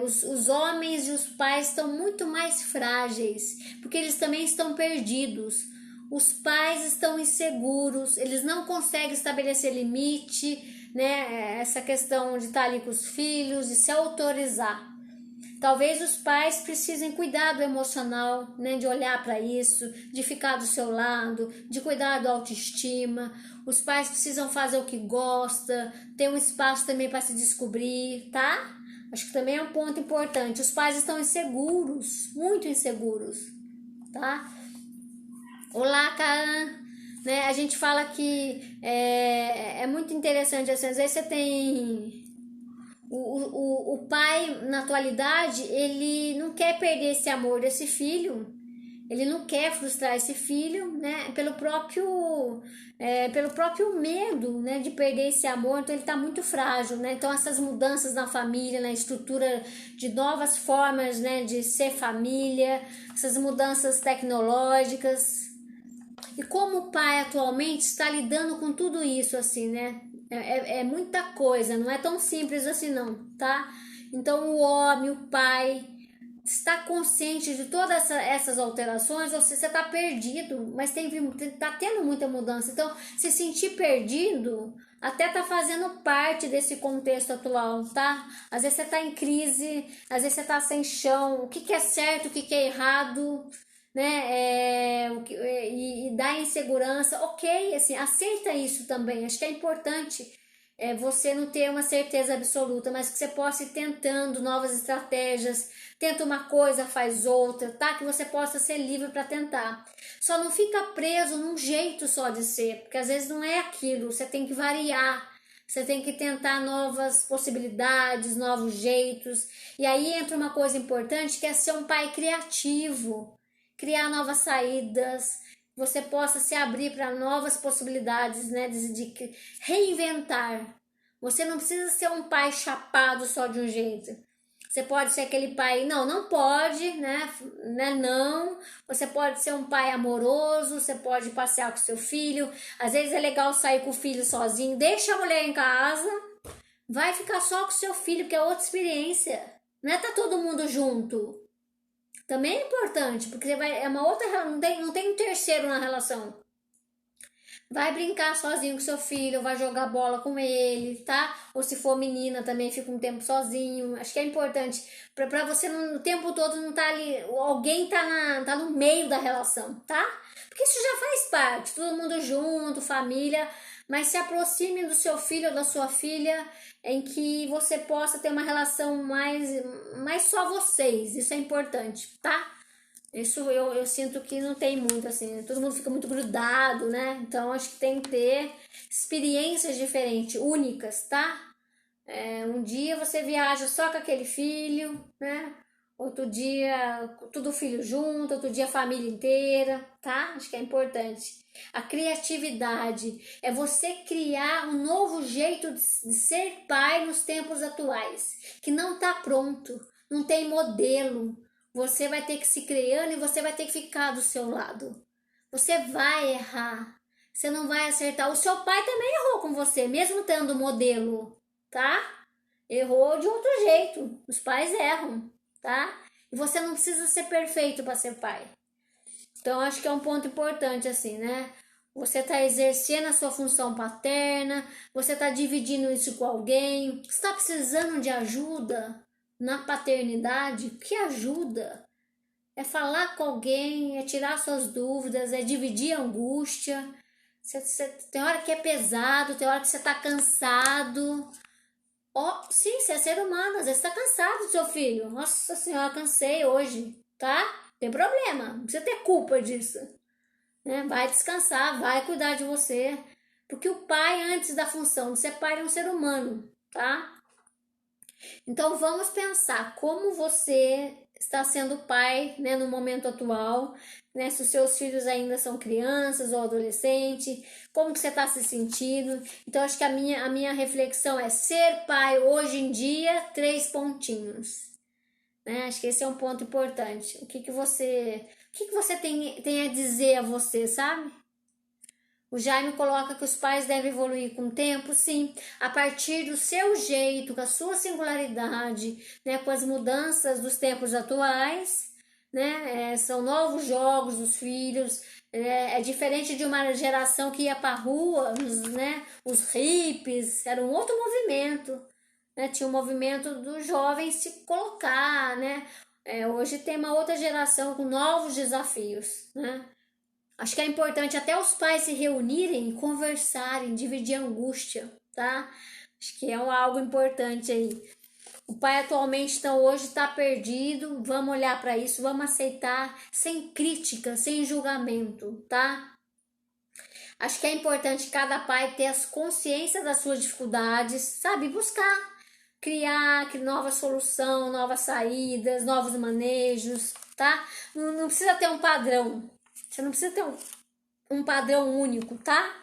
Os homens e os pais estão muito mais frágeis, porque eles também estão perdidos. Os pais estão inseguros, eles não conseguem estabelecer limite, né? Essa questão de estar ali com os filhos, de se autorizar. Talvez os pais precisem cuidar do emocional, né? De olhar para isso, de ficar do seu lado, de cuidar da autoestima. Os pais precisam fazer o que gosta, ter um espaço também para se descobrir, tá? Acho que também é um ponto importante. Os pais estão inseguros, muito inseguros, tá? Olá, Kaan, né? A gente fala que é muito interessante, assim, às vezes você tem o pai, na atualidade, ele não quer perder esse amor desse filho, ele não quer frustrar esse filho, né? Pelo próprio medo, né? De perder esse amor, então ele está muito frágil, né? Então essas mudanças na família, na estrutura de novas formas, né? De ser família, essas mudanças tecnológicas. E como o pai atualmente está lidando com tudo isso, assim, né? É muita coisa, não é tão simples assim não, tá? Então o homem, o pai, está consciente de todas essas alterações, ou se você está perdido, mas tá tendo muita mudança. Então, se sentir perdido, até tá fazendo parte desse contexto atual, tá? Às vezes você tá em crise, às vezes você tá sem chão, o que que é certo, o que que é errado, né? E dá insegurança, ok, assim, aceita isso também. Acho que é importante você não ter uma certeza absoluta, mas que você possa ir tentando novas estratégias, tenta uma coisa, faz outra, tá? Que você possa ser livre para tentar. Só não fica preso num jeito só de ser, porque às vezes não é aquilo, você tem que variar. Você tem que tentar novas possibilidades, novos jeitos. E aí entra uma coisa importante que é ser um pai criativo, criar novas saídas, você possa se abrir para novas possibilidades, né, de reinventar. Você não precisa ser um pai chapado só de um jeito. Você pode ser aquele pai, não pode, né? Não. Você pode ser um pai amoroso, você pode passear com seu filho. Às vezes é legal sair com o filho sozinho, deixa a mulher em casa, vai ficar só com seu filho, que é outra experiência. Não é tá todo mundo junto. Também é importante, porque é uma outra, não tem um terceiro na relação. Vai brincar sozinho com seu filho, vai jogar bola com ele, tá? Ou se for menina também fica um tempo sozinho. Acho que é importante pra você o tempo todo não tá ali, alguém tá no meio da relação, tá? Porque isso já faz parte, todo mundo junto, família, mas se aproxime do seu filho ou da sua filha em que você possa ter uma relação mais só vocês, isso é importante, tá? Isso eu sinto que não tem muito, assim, todo mundo fica muito grudado, né? Então acho que tem que ter experiências diferentes, únicas, tá? Um dia você viaja só com aquele filho, né? Outro dia tudo filho junto, outro dia a família inteira, tá? Acho que é importante. A criatividade é você criar um novo jeito de ser pai nos tempos atuais, que não tá pronto, não tem modelo. Você vai ter que se criando e você vai ter que ficar do seu lado. Você vai errar. Você não vai acertar. O seu pai também errou com você, mesmo tendo modelo, tá? Errou de outro jeito. Os pais erram, tá? E você não precisa ser perfeito para ser pai. Então, acho que é um ponto importante, assim, né? Você está exercendo a sua função paterna, você está dividindo isso com alguém, você está precisando de ajuda na paternidade, que ajuda? É falar com alguém, é tirar suas dúvidas, é dividir a angústia. Tem hora que é pesado, tem hora que você está cansado. Sim, você é ser humano, às vezes você está cansado do seu filho. Nossa senhora, cansei hoje, tá? Tem problema, não precisa ter culpa disso. Né? Vai descansar, vai cuidar de você. Porque o pai, antes da função de ser pai, é um ser humano, tá? Então vamos pensar como você está sendo pai, né, no momento atual, né, se os seus filhos ainda são crianças ou adolescentes, como que você está se sentindo. Então acho que a minha reflexão é ser pai hoje em dia, 3 pontinhos. Né? Acho que esse é um ponto importante. O que você tem a dizer a você, sabe? O Jaime coloca que os pais devem evoluir com o tempo, sim, a partir do seu jeito, com a sua singularidade, né, com as mudanças dos tempos atuais, né, são novos jogos dos filhos, É diferente de uma geração que ia pra rua, né? Os hippies, era um outro movimento, né? Tinha o movimento dos jovens se colocar, né? Hoje tem uma outra geração com novos desafios, né? Acho que é importante até os pais se reunirem, conversarem, dividir a angústia, tá? Acho que é algo importante aí. O pai atualmente, então, hoje está perdido. Vamos olhar para isso, vamos aceitar, sem crítica, sem julgamento, tá? Acho que é importante cada pai ter as consciência das suas dificuldades, sabe? Buscar, criar nova solução, novas saídas, novos manejos, tá? Não precisa ter um padrão. Você não precisa ter um padrão único, tá?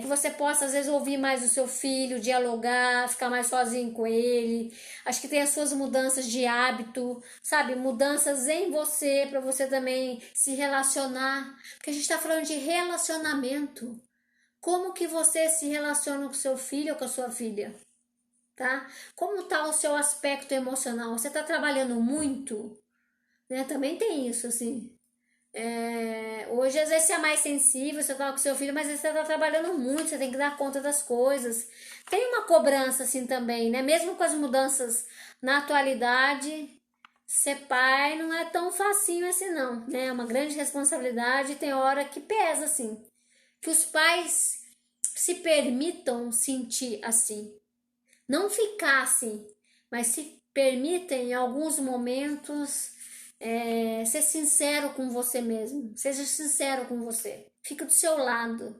Que você possa às vezes ouvir mais o seu filho, dialogar, ficar mais sozinho com ele. Acho que tem as suas mudanças de hábito, sabe? Mudanças em você, para você também se relacionar. Porque a gente está falando de relacionamento. Como que você se relaciona com seu filho ou com a sua filha? Tá? Como está o seu aspecto emocional? Você está trabalhando muito? Né? Também tem isso, assim. Hoje, às vezes, você é mais sensível, você tá com seu filho, mas às vezes você tá trabalhando muito, você tem que dar conta das coisas. Tem uma cobrança, assim, também, né? Mesmo com as mudanças na atualidade, ser pai não é tão facinho assim, não, né? É uma grande responsabilidade e tem hora que pesa, assim. Que os pais se permitam sentir assim. Não ficar assim, mas se permitem, em alguns momentos, ser sincero com você mesmo. Seja sincero com você. Fica do seu lado.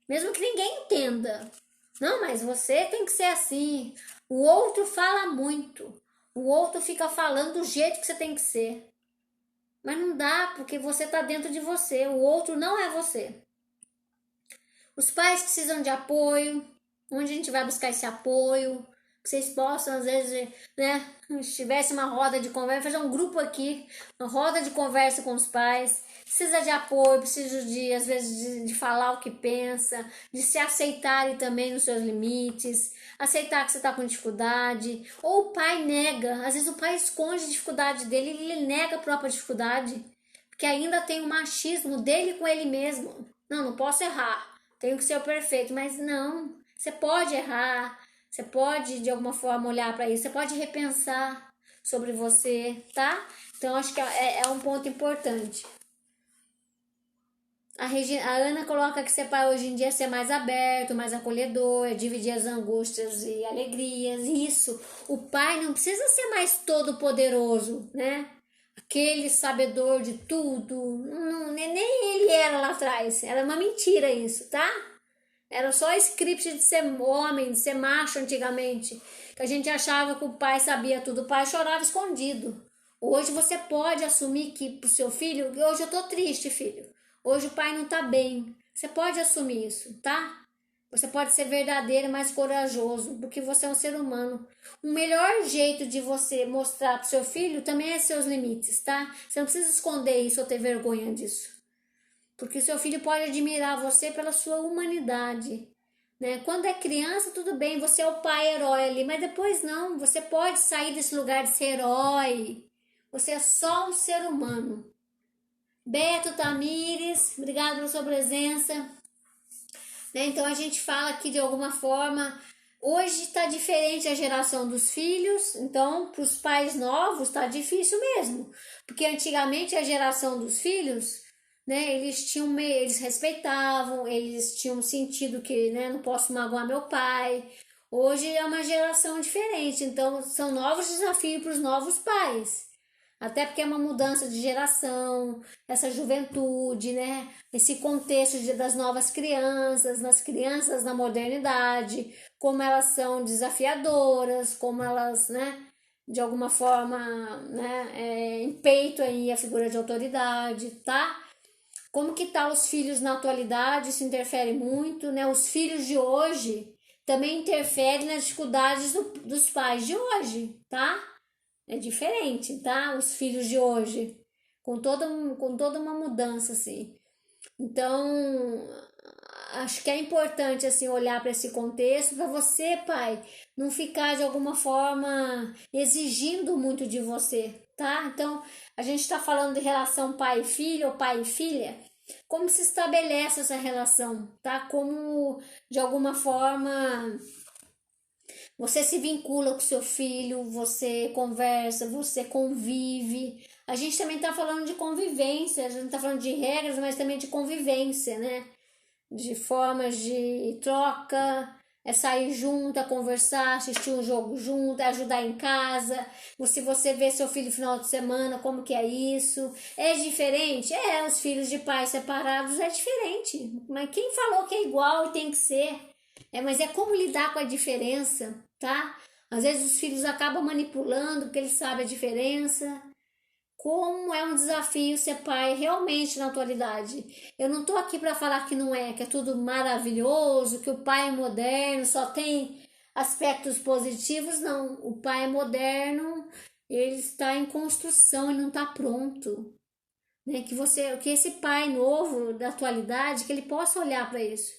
Mesmo que ninguém entenda. Não, mas você tem que ser assim. O outro fala muito. O outro fica falando do jeito que você tem que ser. Mas não dá, porque você está dentro de você. O outro não é você. Os pais precisam de apoio. Onde a gente vai buscar esse apoio? Que vocês possam, às vezes, né? Se tivesse uma roda de conversa, fazer um grupo aqui, uma roda de conversa com os pais. Precisa de apoio, precisa de, às vezes, de falar o que pensa, de se aceitarem também nos seus limites, aceitar que você está com dificuldade. Ou o pai nega, às vezes o pai esconde a dificuldade dele, ele nega a própria dificuldade, porque ainda tem o machismo dele com ele mesmo. Não posso errar, tenho que ser o perfeito, mas não, você pode errar. Você pode, de alguma forma, olhar para isso. Você pode repensar sobre você, tá? Então, acho que é um ponto importante. A Ana coloca que ser pai hoje em dia é ser mais aberto, mais acolhedor, é dividir as angústias e alegrias. Isso. O pai não precisa ser mais todo poderoso, né? Aquele sabedor de tudo. Não, nem ele era lá atrás. Era uma mentira isso, tá? Era só script de ser homem, de ser macho antigamente. Que a gente achava que o pai sabia tudo. O pai chorava escondido. Hoje você pode assumir que pro seu filho, hoje eu tô triste, filho. Hoje o pai não tá bem. Você pode assumir isso, tá? Você pode ser verdadeiro, mais corajoso, porque você é um ser humano. O melhor jeito de você mostrar pro seu filho também é seus limites, tá? Você não precisa esconder isso ou ter vergonha disso. Porque seu filho pode admirar você pela sua humanidade, né? Quando é criança, tudo bem, você é o pai herói ali, mas depois não, você pode sair desse lugar de ser herói. Você é só um ser humano. Beto Tamires, obrigado pela sua presença. Né? Então a gente fala aqui de alguma forma, hoje está diferente a geração dos filhos, então para os pais novos está difícil mesmo, porque antigamente a geração dos filhos, né, eles respeitavam, eles tinham sentido que, né, não posso magoar meu pai. Hoje é uma geração diferente, então são novos desafios para os novos pais. Até porque é uma mudança de geração, essa juventude, né? Esse contexto das novas crianças, nas crianças na modernidade, como elas são desafiadoras, como elas, né? De alguma forma, né? Empeitam aí a figura de autoridade, tá? Como que tá os filhos na atualidade? Isso interfere muito, né? Os filhos de hoje também interferem nas dificuldades dos pais de hoje, tá? É diferente, tá? Os filhos de hoje, com toda uma mudança, assim. Então, acho que é importante, assim, olhar para esse contexto, para você, pai, não ficar de alguma forma exigindo muito de você, tá? Então, a gente está falando de relação pai e filho ou pai e filha, como se estabelece essa relação, tá? Como de alguma forma você se vincula com seu filho, você conversa, você convive. A gente também tá falando de convivência, a gente tá falando de regras, mas também de convivência, né? De formas de troca, é sair junto, é conversar, assistir um jogo junto, é ajudar em casa. Se você vê seu filho no final de semana, como que é isso? É diferente? É, os filhos de pais separados é diferente. Mas quem falou que é igual e tem que ser? Mas é como lidar com a diferença, tá? Às vezes os filhos acabam manipulando porque eles sabem a diferença. Como é um desafio ser pai realmente na atualidade. Eu não tô aqui para falar que não é, que é tudo maravilhoso, que o pai moderno só tem aspectos positivos, não. O pai moderno, ele está em construção, ele não está pronto, né? Que esse pai novo da atualidade, que ele possa olhar para isso,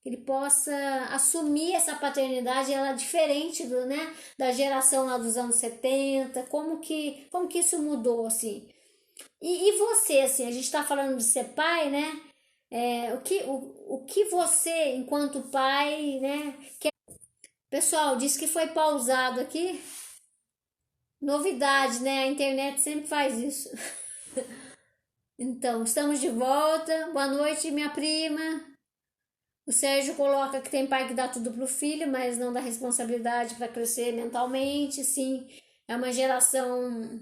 que ele possa assumir essa paternidade, ela é diferente né, da geração lá dos anos 70, como que isso mudou, assim. E você, assim, a gente está falando de ser pai, né? O que você, enquanto pai, né? Pessoal, disse que foi pausado aqui. Novidade, né? A internet sempre faz isso. Então, estamos de volta. Boa noite, minha prima. O Sérgio coloca que tem pai que dá tudo pro filho, mas não dá responsabilidade para crescer mentalmente. Sim, é uma geração,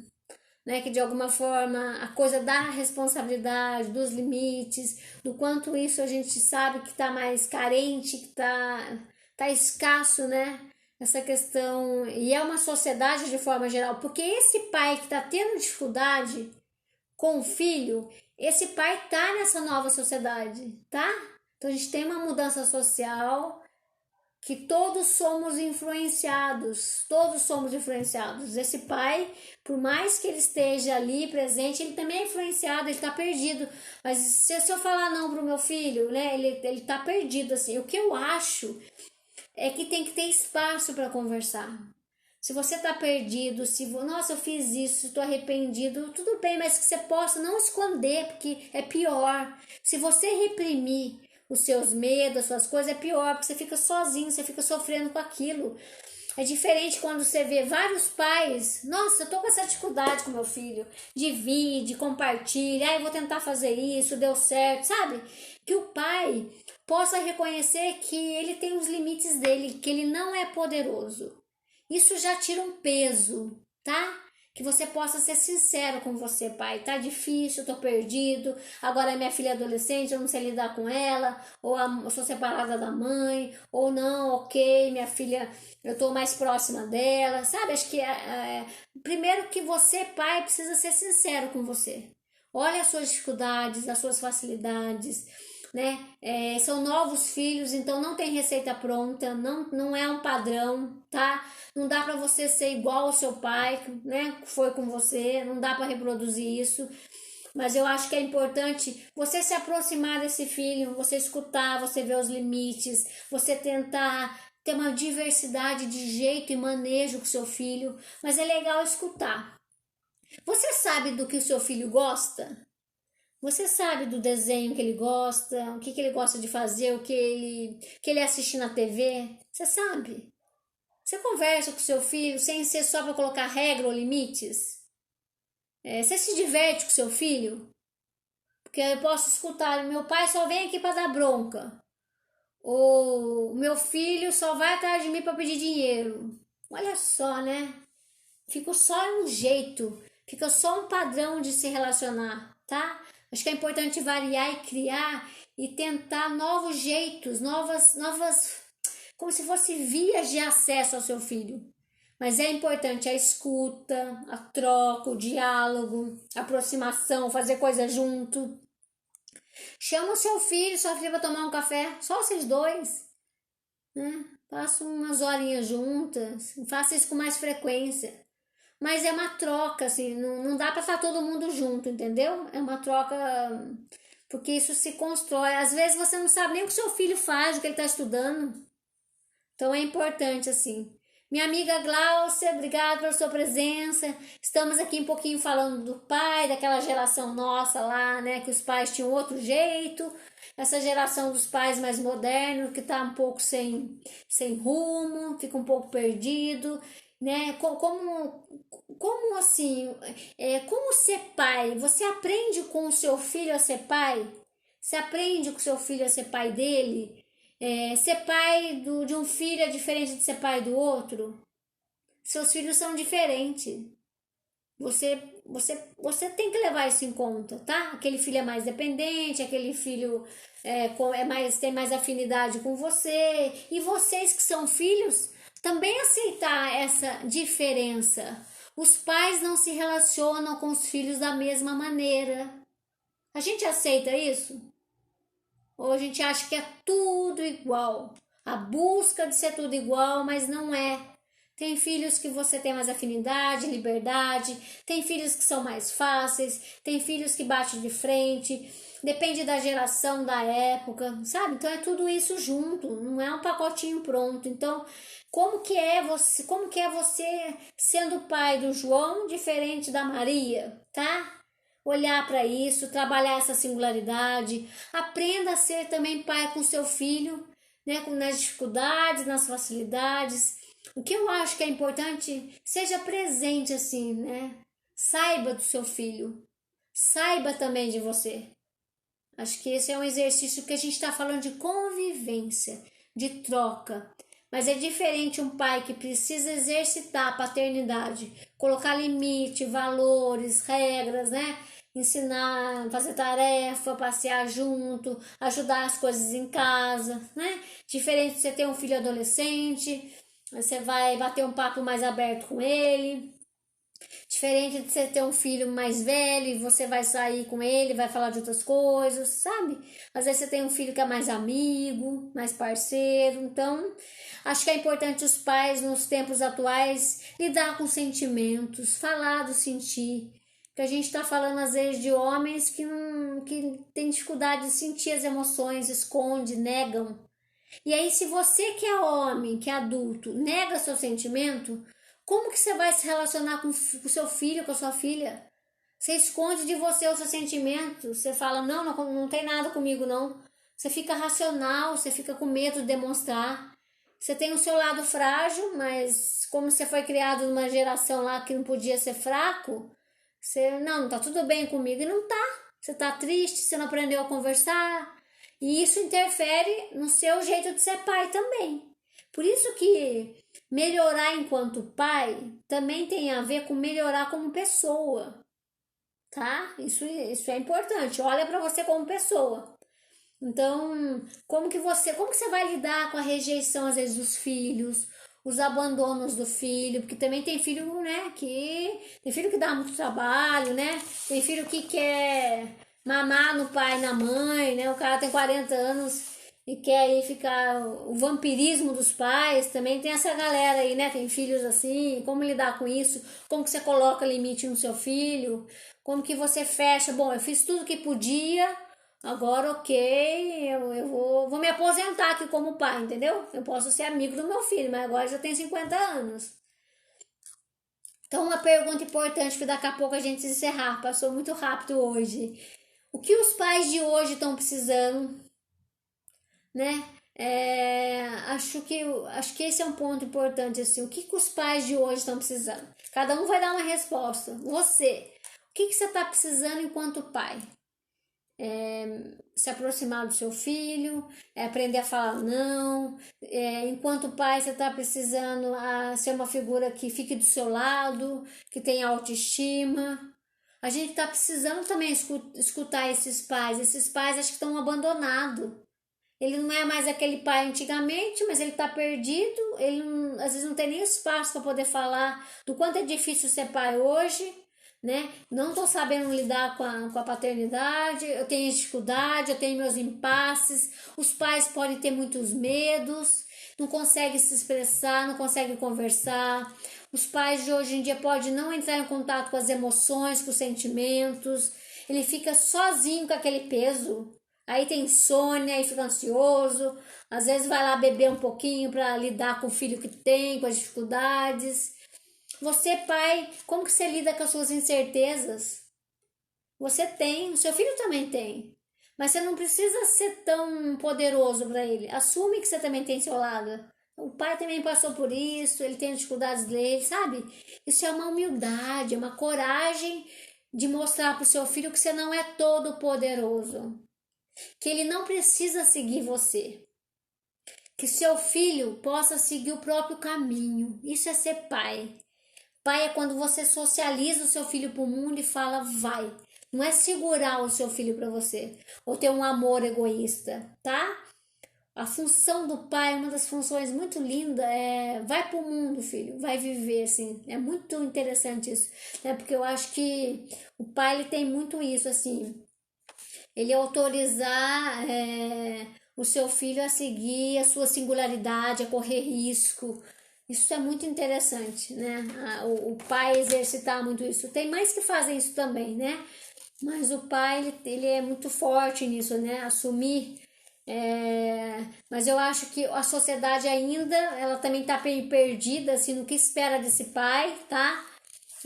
né, que de alguma forma a coisa da responsabilidade, dos limites, do quanto isso a gente sabe que está mais carente, que tá escasso, né? Essa questão, e é uma sociedade de forma geral, porque esse pai que está tendo dificuldade com o filho, esse pai tá nessa nova sociedade, tá? Então a gente tem uma mudança social que todos somos influenciados, todos somos influenciados. Esse pai, por mais que ele esteja ali presente, ele também é influenciado, ele tá perdido. Mas se eu falar não pro meu filho, né, ele tá perdido, assim. O que eu acho é que tem que ter espaço para conversar. Se você tá perdido, nossa, eu fiz isso, tô arrependido, tudo bem, mas que você possa não esconder, porque é pior. Se você reprimir os seus medos, as suas coisas, é pior, porque você fica sozinho, você fica sofrendo com aquilo. É diferente quando você vê vários pais, nossa, eu tô com essa dificuldade com meu filho, divide, compartilha, eu vou tentar fazer isso, deu certo, sabe? Que o pai possa reconhecer que ele tem os limites dele, que ele não é poderoso. Isso já tira um peso, tá? Que você possa ser sincero com você, pai. Tá difícil, tô perdido. Agora minha filha é adolescente, eu não sei lidar com ela. Ou eu sou separada da mãe. Ou não, ok, minha filha, eu tô mais próxima dela. Sabe, acho que primeiro que você, pai, precisa ser sincero com você. Olha as suas dificuldades, as suas facilidades, né? São novos filhos, então não tem receita pronta, não é um padrão, tá? Não dá para você ser igual ao seu pai, né? Que foi com você, não dá para reproduzir isso. Mas eu acho que é importante você se aproximar desse filho, você escutar, você ver os limites, você tentar ter uma diversidade de jeito e manejo com seu filho, mas é legal escutar. Você sabe do que o seu filho gosta? Você sabe do desenho que ele gosta, o que ele gosta de fazer, que ele assiste na TV? Você sabe? Você conversa com seu filho sem ser só para colocar regra ou limites? Você se diverte com seu filho? Porque eu posso escutar, meu pai só vem aqui para dar bronca. Ou meu filho só vai atrás de mim para pedir dinheiro. Olha só, né? Fica só um jeito, fica só um padrão de se relacionar, tá? Acho que é importante variar e criar e tentar novos jeitos, novas, como se fosse vias de acesso ao seu filho. Mas é importante a escuta, a troca, o diálogo, a aproximação, fazer coisa junto. Chama o seu filho, sua filha para tomar um café, só vocês dois, né? Passa umas horinhas juntas, faça isso com mais frequência. Mas é uma troca, assim, não dá para estar todo mundo junto, entendeu? É uma troca, porque isso se constrói. Às vezes você não sabe nem o que seu filho faz, o que ele está estudando. Então é importante, assim. Minha amiga Glaucia, obrigada pela sua presença. Estamos aqui um pouquinho falando do pai, daquela geração nossa lá, né? Que os pais tinham outro jeito. Essa geração dos pais mais modernos, que tá um pouco sem rumo, fica um pouco perdido, né? Como assim, como ser pai? Você aprende com o seu filho a ser pai? Você aprende com o seu filho a ser pai dele? Ser pai de um filho é diferente de ser pai do outro? Seus filhos são diferentes. Você tem que levar isso em conta, tá? Aquele filho é mais dependente, aquele filho tem mais afinidade com você. E vocês que são filhos, também aceitar essa diferença. Os pais não se relacionam com os filhos da mesma maneira. A gente aceita isso? Ou a gente acha que é tudo igual? A busca de ser tudo igual, mas não é. Tem filhos que você tem mais afinidade, liberdade, tem filhos que são mais fáceis, tem filhos que batem de frente, depende da geração, da época, sabe? Então é tudo isso junto, não é um pacotinho pronto. Então, como que é você sendo pai do João diferente da Maria, tá? Olhar para isso, trabalhar essa singularidade, aprenda a ser também pai com seu filho, né, nas dificuldades, nas facilidades. O que eu acho que é importante, seja presente assim, né? Saiba do seu filho, saiba também de você. Acho que esse é um exercício que a gente está falando de convivência, de troca. Mas é diferente um pai que precisa exercitar a paternidade, colocar limite, valores, regras, né? Ensinar, fazer tarefa, passear junto, ajudar as coisas em casa, né? Diferente de você ter um filho adolescente, você vai bater um papo mais aberto com ele. Diferente de você ter um filho mais velho e você vai sair com ele, vai falar de outras coisas, sabe? Às vezes você tem um filho que é mais amigo, mais parceiro. Então, acho que é importante os pais, nos tempos atuais, lidar com sentimentos, falar do sentir. Que a gente está falando, às vezes, de homens que tem dificuldade de sentir as emoções, esconde, negam. E aí, se você que é homem, que é adulto, nega seu sentimento, como que você vai se relacionar com o seu filho, com a sua filha? Você esconde de você o seu sentimento, você fala, não tem nada comigo, não. Você fica racional, você fica com medo de demonstrar. Você tem o seu lado frágil, mas como você foi criado numa geração lá que não podia ser fraco, você, não tá tudo bem comigo, e não tá. Você tá triste, você não aprendeu a conversar, e isso interfere no seu jeito de ser pai também. Por isso que melhorar enquanto pai também tem a ver com melhorar como pessoa, tá? Isso é importante. Olha para você como pessoa. Então, como que você vai lidar com a rejeição às vezes dos filhos, os abandonos do filho, porque também tem filho, né, tem filho que dá muito trabalho, né? Tem filho que quer mamar no pai e na mãe, né? O cara tem 40 anos e quer aí ficar o vampirismo dos pais, também tem essa galera aí, né? Tem filhos assim, como lidar com isso? Como que você coloca limite no seu filho? Como que você fecha? Bom, eu fiz tudo que podia, agora ok, eu vou me aposentar aqui como pai, entendeu? Eu posso ser amigo do meu filho, mas agora já tenho 50 anos. Então, uma pergunta importante que daqui a pouco a gente encerrar, passou muito rápido hoje. O que os pais de hoje estão precisando, né? Acho que esse é um ponto importante, assim. O que os pais de hoje estão precisando? Cada um vai dar uma resposta. Você, o que você está precisando enquanto pai? Se aproximar do seu filho, aprender a falar não. Enquanto pai, você está precisando ser uma figura que fique do seu lado, que tenha autoestima. A gente está precisando também escutar esses pais. Esses pais acho que estão abandonados. Ele não é mais aquele pai antigamente, mas ele está perdido. Ele às vezes não tem nem espaço para poder falar do quanto é difícil ser pai hoje, né? Não estou sabendo lidar com a paternidade, eu tenho dificuldade, eu tenho meus impasses. Os pais podem ter muitos medos, não conseguem se expressar, não conseguem conversar. Os pais de hoje em dia podem não entrar em contato com as emoções, com os sentimentos. Ele fica sozinho com aquele peso. Aí tem insônia, aí fica ansioso, às vezes vai lá beber um pouquinho para lidar com o filho que tem, com as dificuldades. Você, pai, como que você lida com as suas incertezas? Você tem, o seu filho também tem. Mas você não precisa ser tão poderoso para ele. Assume que você também tem seu lado. O pai também passou por isso, ele tem dificuldades dele, sabe? Isso é uma humildade, é uma coragem de mostrar para o seu filho que você não é todo poderoso, que ele não precisa seguir você, que seu filho possa seguir o próprio caminho. Isso é ser pai. Pai é quando você socializa o seu filho para o mundo e fala, vai. Não é segurar o seu filho para você, ou ter um amor egoísta, tá? A função do pai, uma das funções muito lindas é vai pro mundo, filho, vai viver, assim. É muito interessante isso, né? Porque eu acho que o pai ele tem muito isso, assim. Ele autorizar o seu filho a seguir a sua singularidade, a correr risco. Isso é muito interessante, né? O pai exercitar muito isso. Tem mães que fazem isso também, né? Mas o pai, ele é muito forte nisso, né? Assumir. Mas eu acho que a sociedade ainda, ela também tá meio perdida, assim, no que espera desse pai, tá?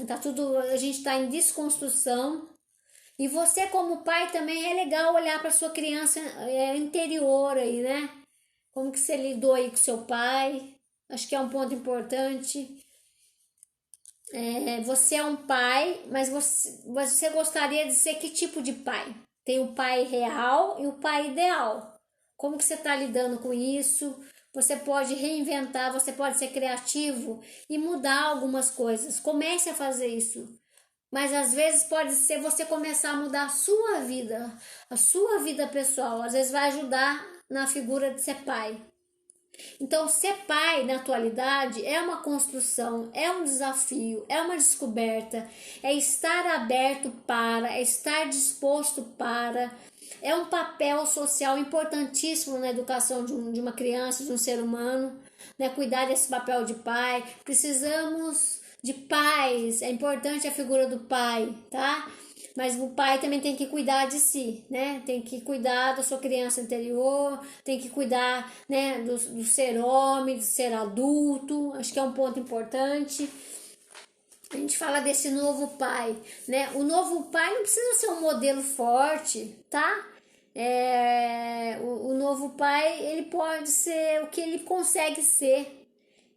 Tá tudo, a gente tá em desconstrução. E você como pai também é legal olhar para sua criança interior aí, né? Como que você lidou aí com seu pai? Acho que é um ponto importante. Você é um pai, mas você gostaria de ser que tipo de pai? Tem o pai real e o pai ideal. Como que você está lidando com isso? Você pode reinventar, você pode ser criativo e mudar algumas coisas. Comece a fazer isso. Mas às vezes pode ser você começar a mudar a sua vida pessoal. Às vezes vai ajudar na figura de ser pai. Então, ser pai na atualidade é uma construção, é um desafio, é uma descoberta, é estar aberto para, é estar disposto para, é um papel social importantíssimo na educação de uma criança, de um ser humano, né? Cuidar desse papel de pai. Precisamos de pais, é importante a figura do pai, tá? Mas o pai também tem que cuidar de si, né? Tem que cuidar da sua criança interior, tem que cuidar, né, do ser homem, do ser adulto. Acho que é um ponto importante. A gente fala desse novo pai, né? O novo pai não precisa ser um modelo forte, tá? O novo pai, ele pode ser o que ele consegue ser.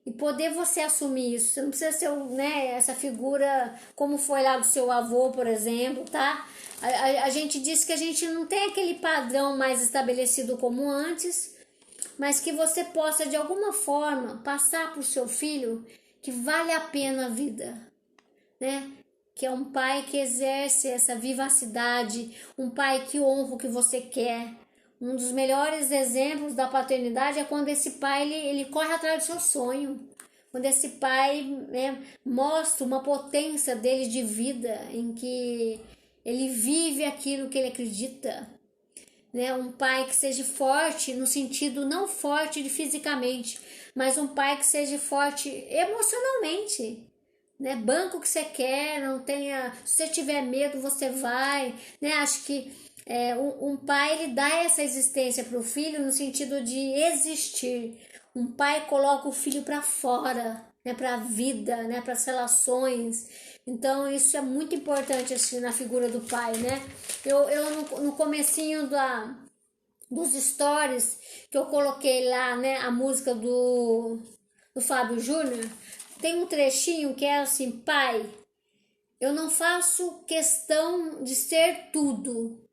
E poder você assumir isso. Você não precisa ser, né, essa figura como foi lá do seu avô, por exemplo, tá? A gente diz que a gente não tem aquele padrão mais estabelecido como antes, mas que você possa, de alguma forma, passar para o seu filho que vale a pena a vida, né? Que é um pai que exerce essa vivacidade, um pai que honra o que você quer. Um dos melhores exemplos da paternidade é quando esse pai ele corre atrás do seu sonho. Quando esse pai, né, mostra uma potência dele de vida, em que ele vive aquilo que ele acredita. Né? Um pai que seja forte no sentido não forte de fisicamente, mas um pai que seja forte emocionalmente. Né? Banco o que você quer, não tenha. Se você tiver medo, você vai. Né? Acho que um pai ele dá essa existência para o filho no sentido de existir. Um pai coloca o filho para fora, né? Para a vida, né? Para as relações. Então isso é muito importante assim, na figura do pai, né? Eu no comecinho dos stories que eu coloquei lá, né? A música do Fábio Júnior. Tem um trechinho que é assim: pai, eu não faço questão de ser tudo.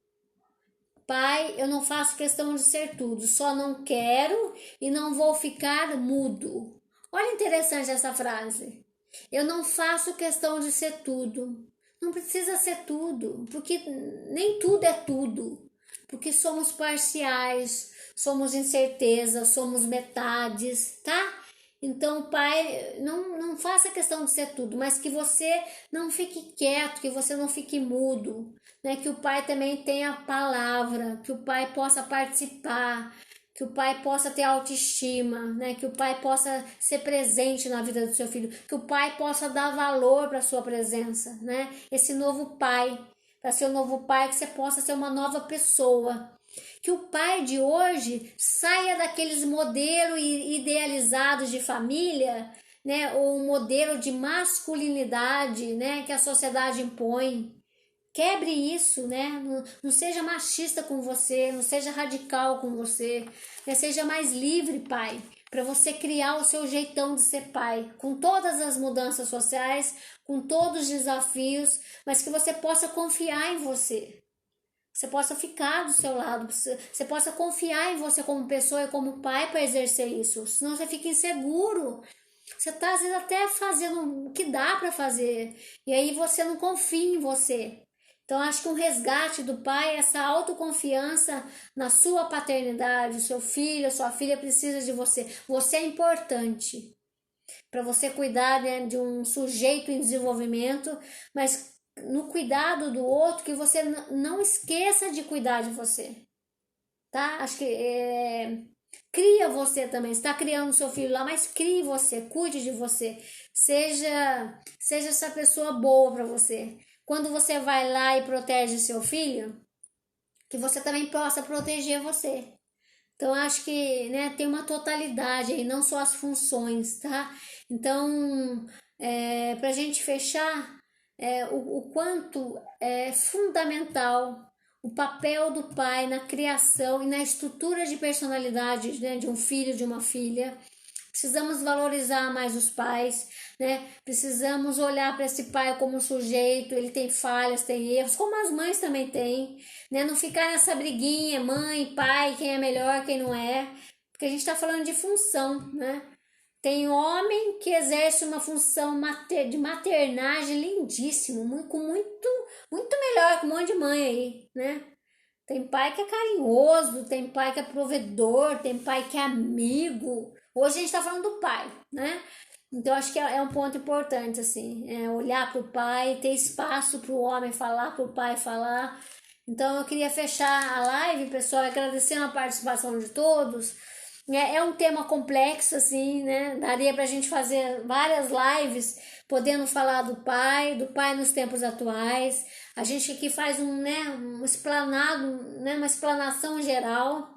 Pai, eu não faço questão de ser tudo. Só não quero e não vou ficar mudo. Olha interessante essa frase. Eu não faço questão de ser tudo. Não precisa ser tudo, porque nem tudo é tudo. Porque somos parciais, somos incertezas, somos metades, tá? Então, pai, não faça questão de ser tudo, mas que você não fique quieto, que você não fique mudo, né? Que o pai também tenha a palavra, que o pai possa participar, que o pai possa ter autoestima, né? Que o pai possa ser presente na vida do seu filho, que o pai possa dar valor para a sua presença, né? Esse novo pai, para ser um novo pai, que você possa ser uma nova pessoa. Que o pai de hoje saia daqueles modelos idealizados de família, né, ou um modelo de masculinidade, né, que a sociedade impõe. Quebre isso, né? Não seja machista com você, não seja radical com você, né? Seja mais livre, pai, para você criar o seu jeitão de ser pai, com todas as mudanças sociais, com todos os desafios, mas que você possa confiar em você. Você possa ficar do seu lado, você possa confiar em você como pessoa e como pai para exercer isso. Senão você fica inseguro. Você está às vezes até fazendo o que dá para fazer e aí você não confia em você. Então acho que um resgate do pai é essa autoconfiança na sua paternidade. O seu filho, a sua filha precisa de você. Você é importante para você cuidar, né, de um sujeito em desenvolvimento, mas no cuidado do outro, que você não esqueça de cuidar de você, tá? Acho que cria você também. Você está criando seu filho lá, mas crie você, cuide de você, seja essa pessoa boa para você. Quando você vai lá e protege seu filho, que você também possa proteger você. Então acho que, né, tem uma totalidade aí, não só as funções, tá? Então, para a gente fechar, o quanto é fundamental o papel do pai na criação e na estrutura de personalidade, né, de um filho, de uma filha. Precisamos valorizar mais os pais, né? Precisamos olhar para esse pai como um sujeito, ele tem falhas, tem erros, como as mães também têm, né? Não ficar nessa briguinha, mãe, pai, quem é melhor, quem não é, porque a gente está falando de função, né? Tem homem que exerce uma função de maternagem lindíssimo, muito melhor que um monte de mãe aí, né? Tem pai que é carinhoso, tem pai que é provedor, tem pai que é amigo. Hoje a gente tá falando do pai, né? Então acho que é um ponto importante, assim, olhar pro pai, ter espaço pro homem falar, pro pai falar. Então eu queria fechar a live, pessoal, agradecendo a participação de todos. É um tema complexo, assim, né? Daria pra gente fazer várias lives podendo falar do pai nos tempos atuais. A gente aqui faz um explanado, né? Uma explanação geral,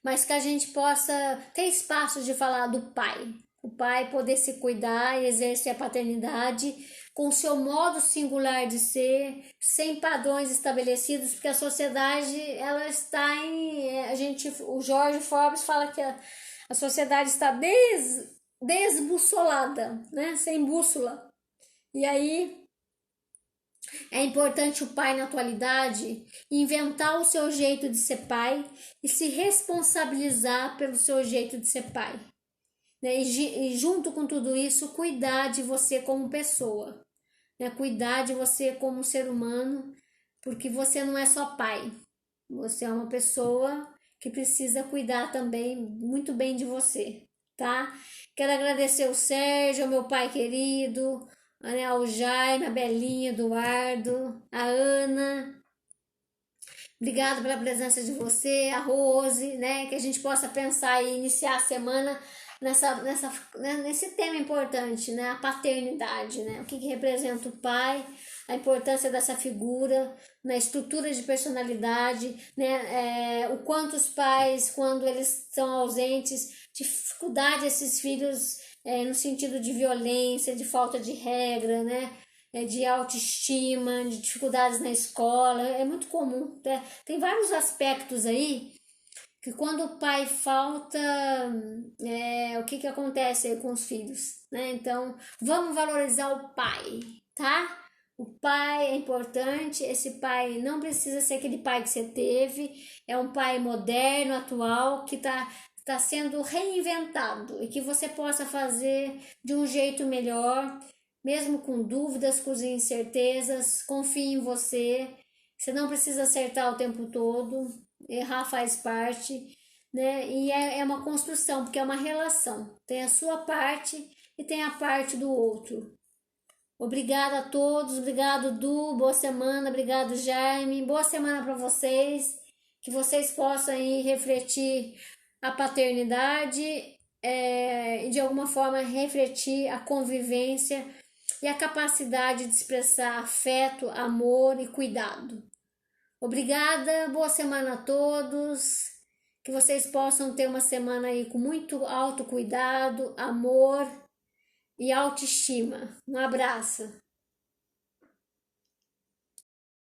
mas que a gente possa ter espaço de falar do pai. O pai poder se cuidar e exercer a paternidade com o seu modo singular de ser, sem padrões estabelecidos, porque a sociedade, ela está o Jorge Forbes fala que a sociedade está desbussolada, né? Sem bússola. E aí é importante o pai na atualidade inventar o seu jeito de ser pai e se responsabilizar pelo seu jeito de ser pai. Né? E junto com tudo isso, cuidar de você como pessoa, né? Cuidar de você como ser humano, porque você não é só pai, você é uma pessoa que precisa cuidar também muito bem de você, tá? Quero agradecer o Sérgio, meu pai querido, né, ao Jaime, a Belinha, Eduardo, a Ana. Obrigada pela presença de você, a Rose, né? Que a gente possa pensar e iniciar a semana nesse tema importante, né? A paternidade, né? O que representa o pai, a importância dessa figura na estrutura de personalidade, né? O quanto os pais, quando eles estão ausentes, dificuldade esses filhos no sentido de violência, de falta de regra, né? De autoestima, de dificuldades na escola, é muito comum, né? Tem vários aspectos aí que quando o pai falta, o que acontece aí com os filhos, né? Então, vamos valorizar o pai, tá? O pai é importante, esse pai não precisa ser aquele pai que você teve, é um pai moderno, atual, que tá sendo reinventado e que você possa fazer de um jeito melhor, mesmo com dúvidas, com incertezas, confie em você, você não precisa acertar o tempo todo, errar faz parte, né? E é uma construção, porque é uma relação, tem a sua parte e tem a parte do outro. Obrigada a todos, obrigado Du, boa semana, obrigado Jaime, boa semana para vocês, que vocês possam aí refletir a paternidade e de alguma forma refletir a convivência e a capacidade de expressar afeto, amor e cuidado. Obrigada, boa semana a todos. Que vocês possam ter uma semana aí com muito autocuidado, amor e autoestima. Um abraço.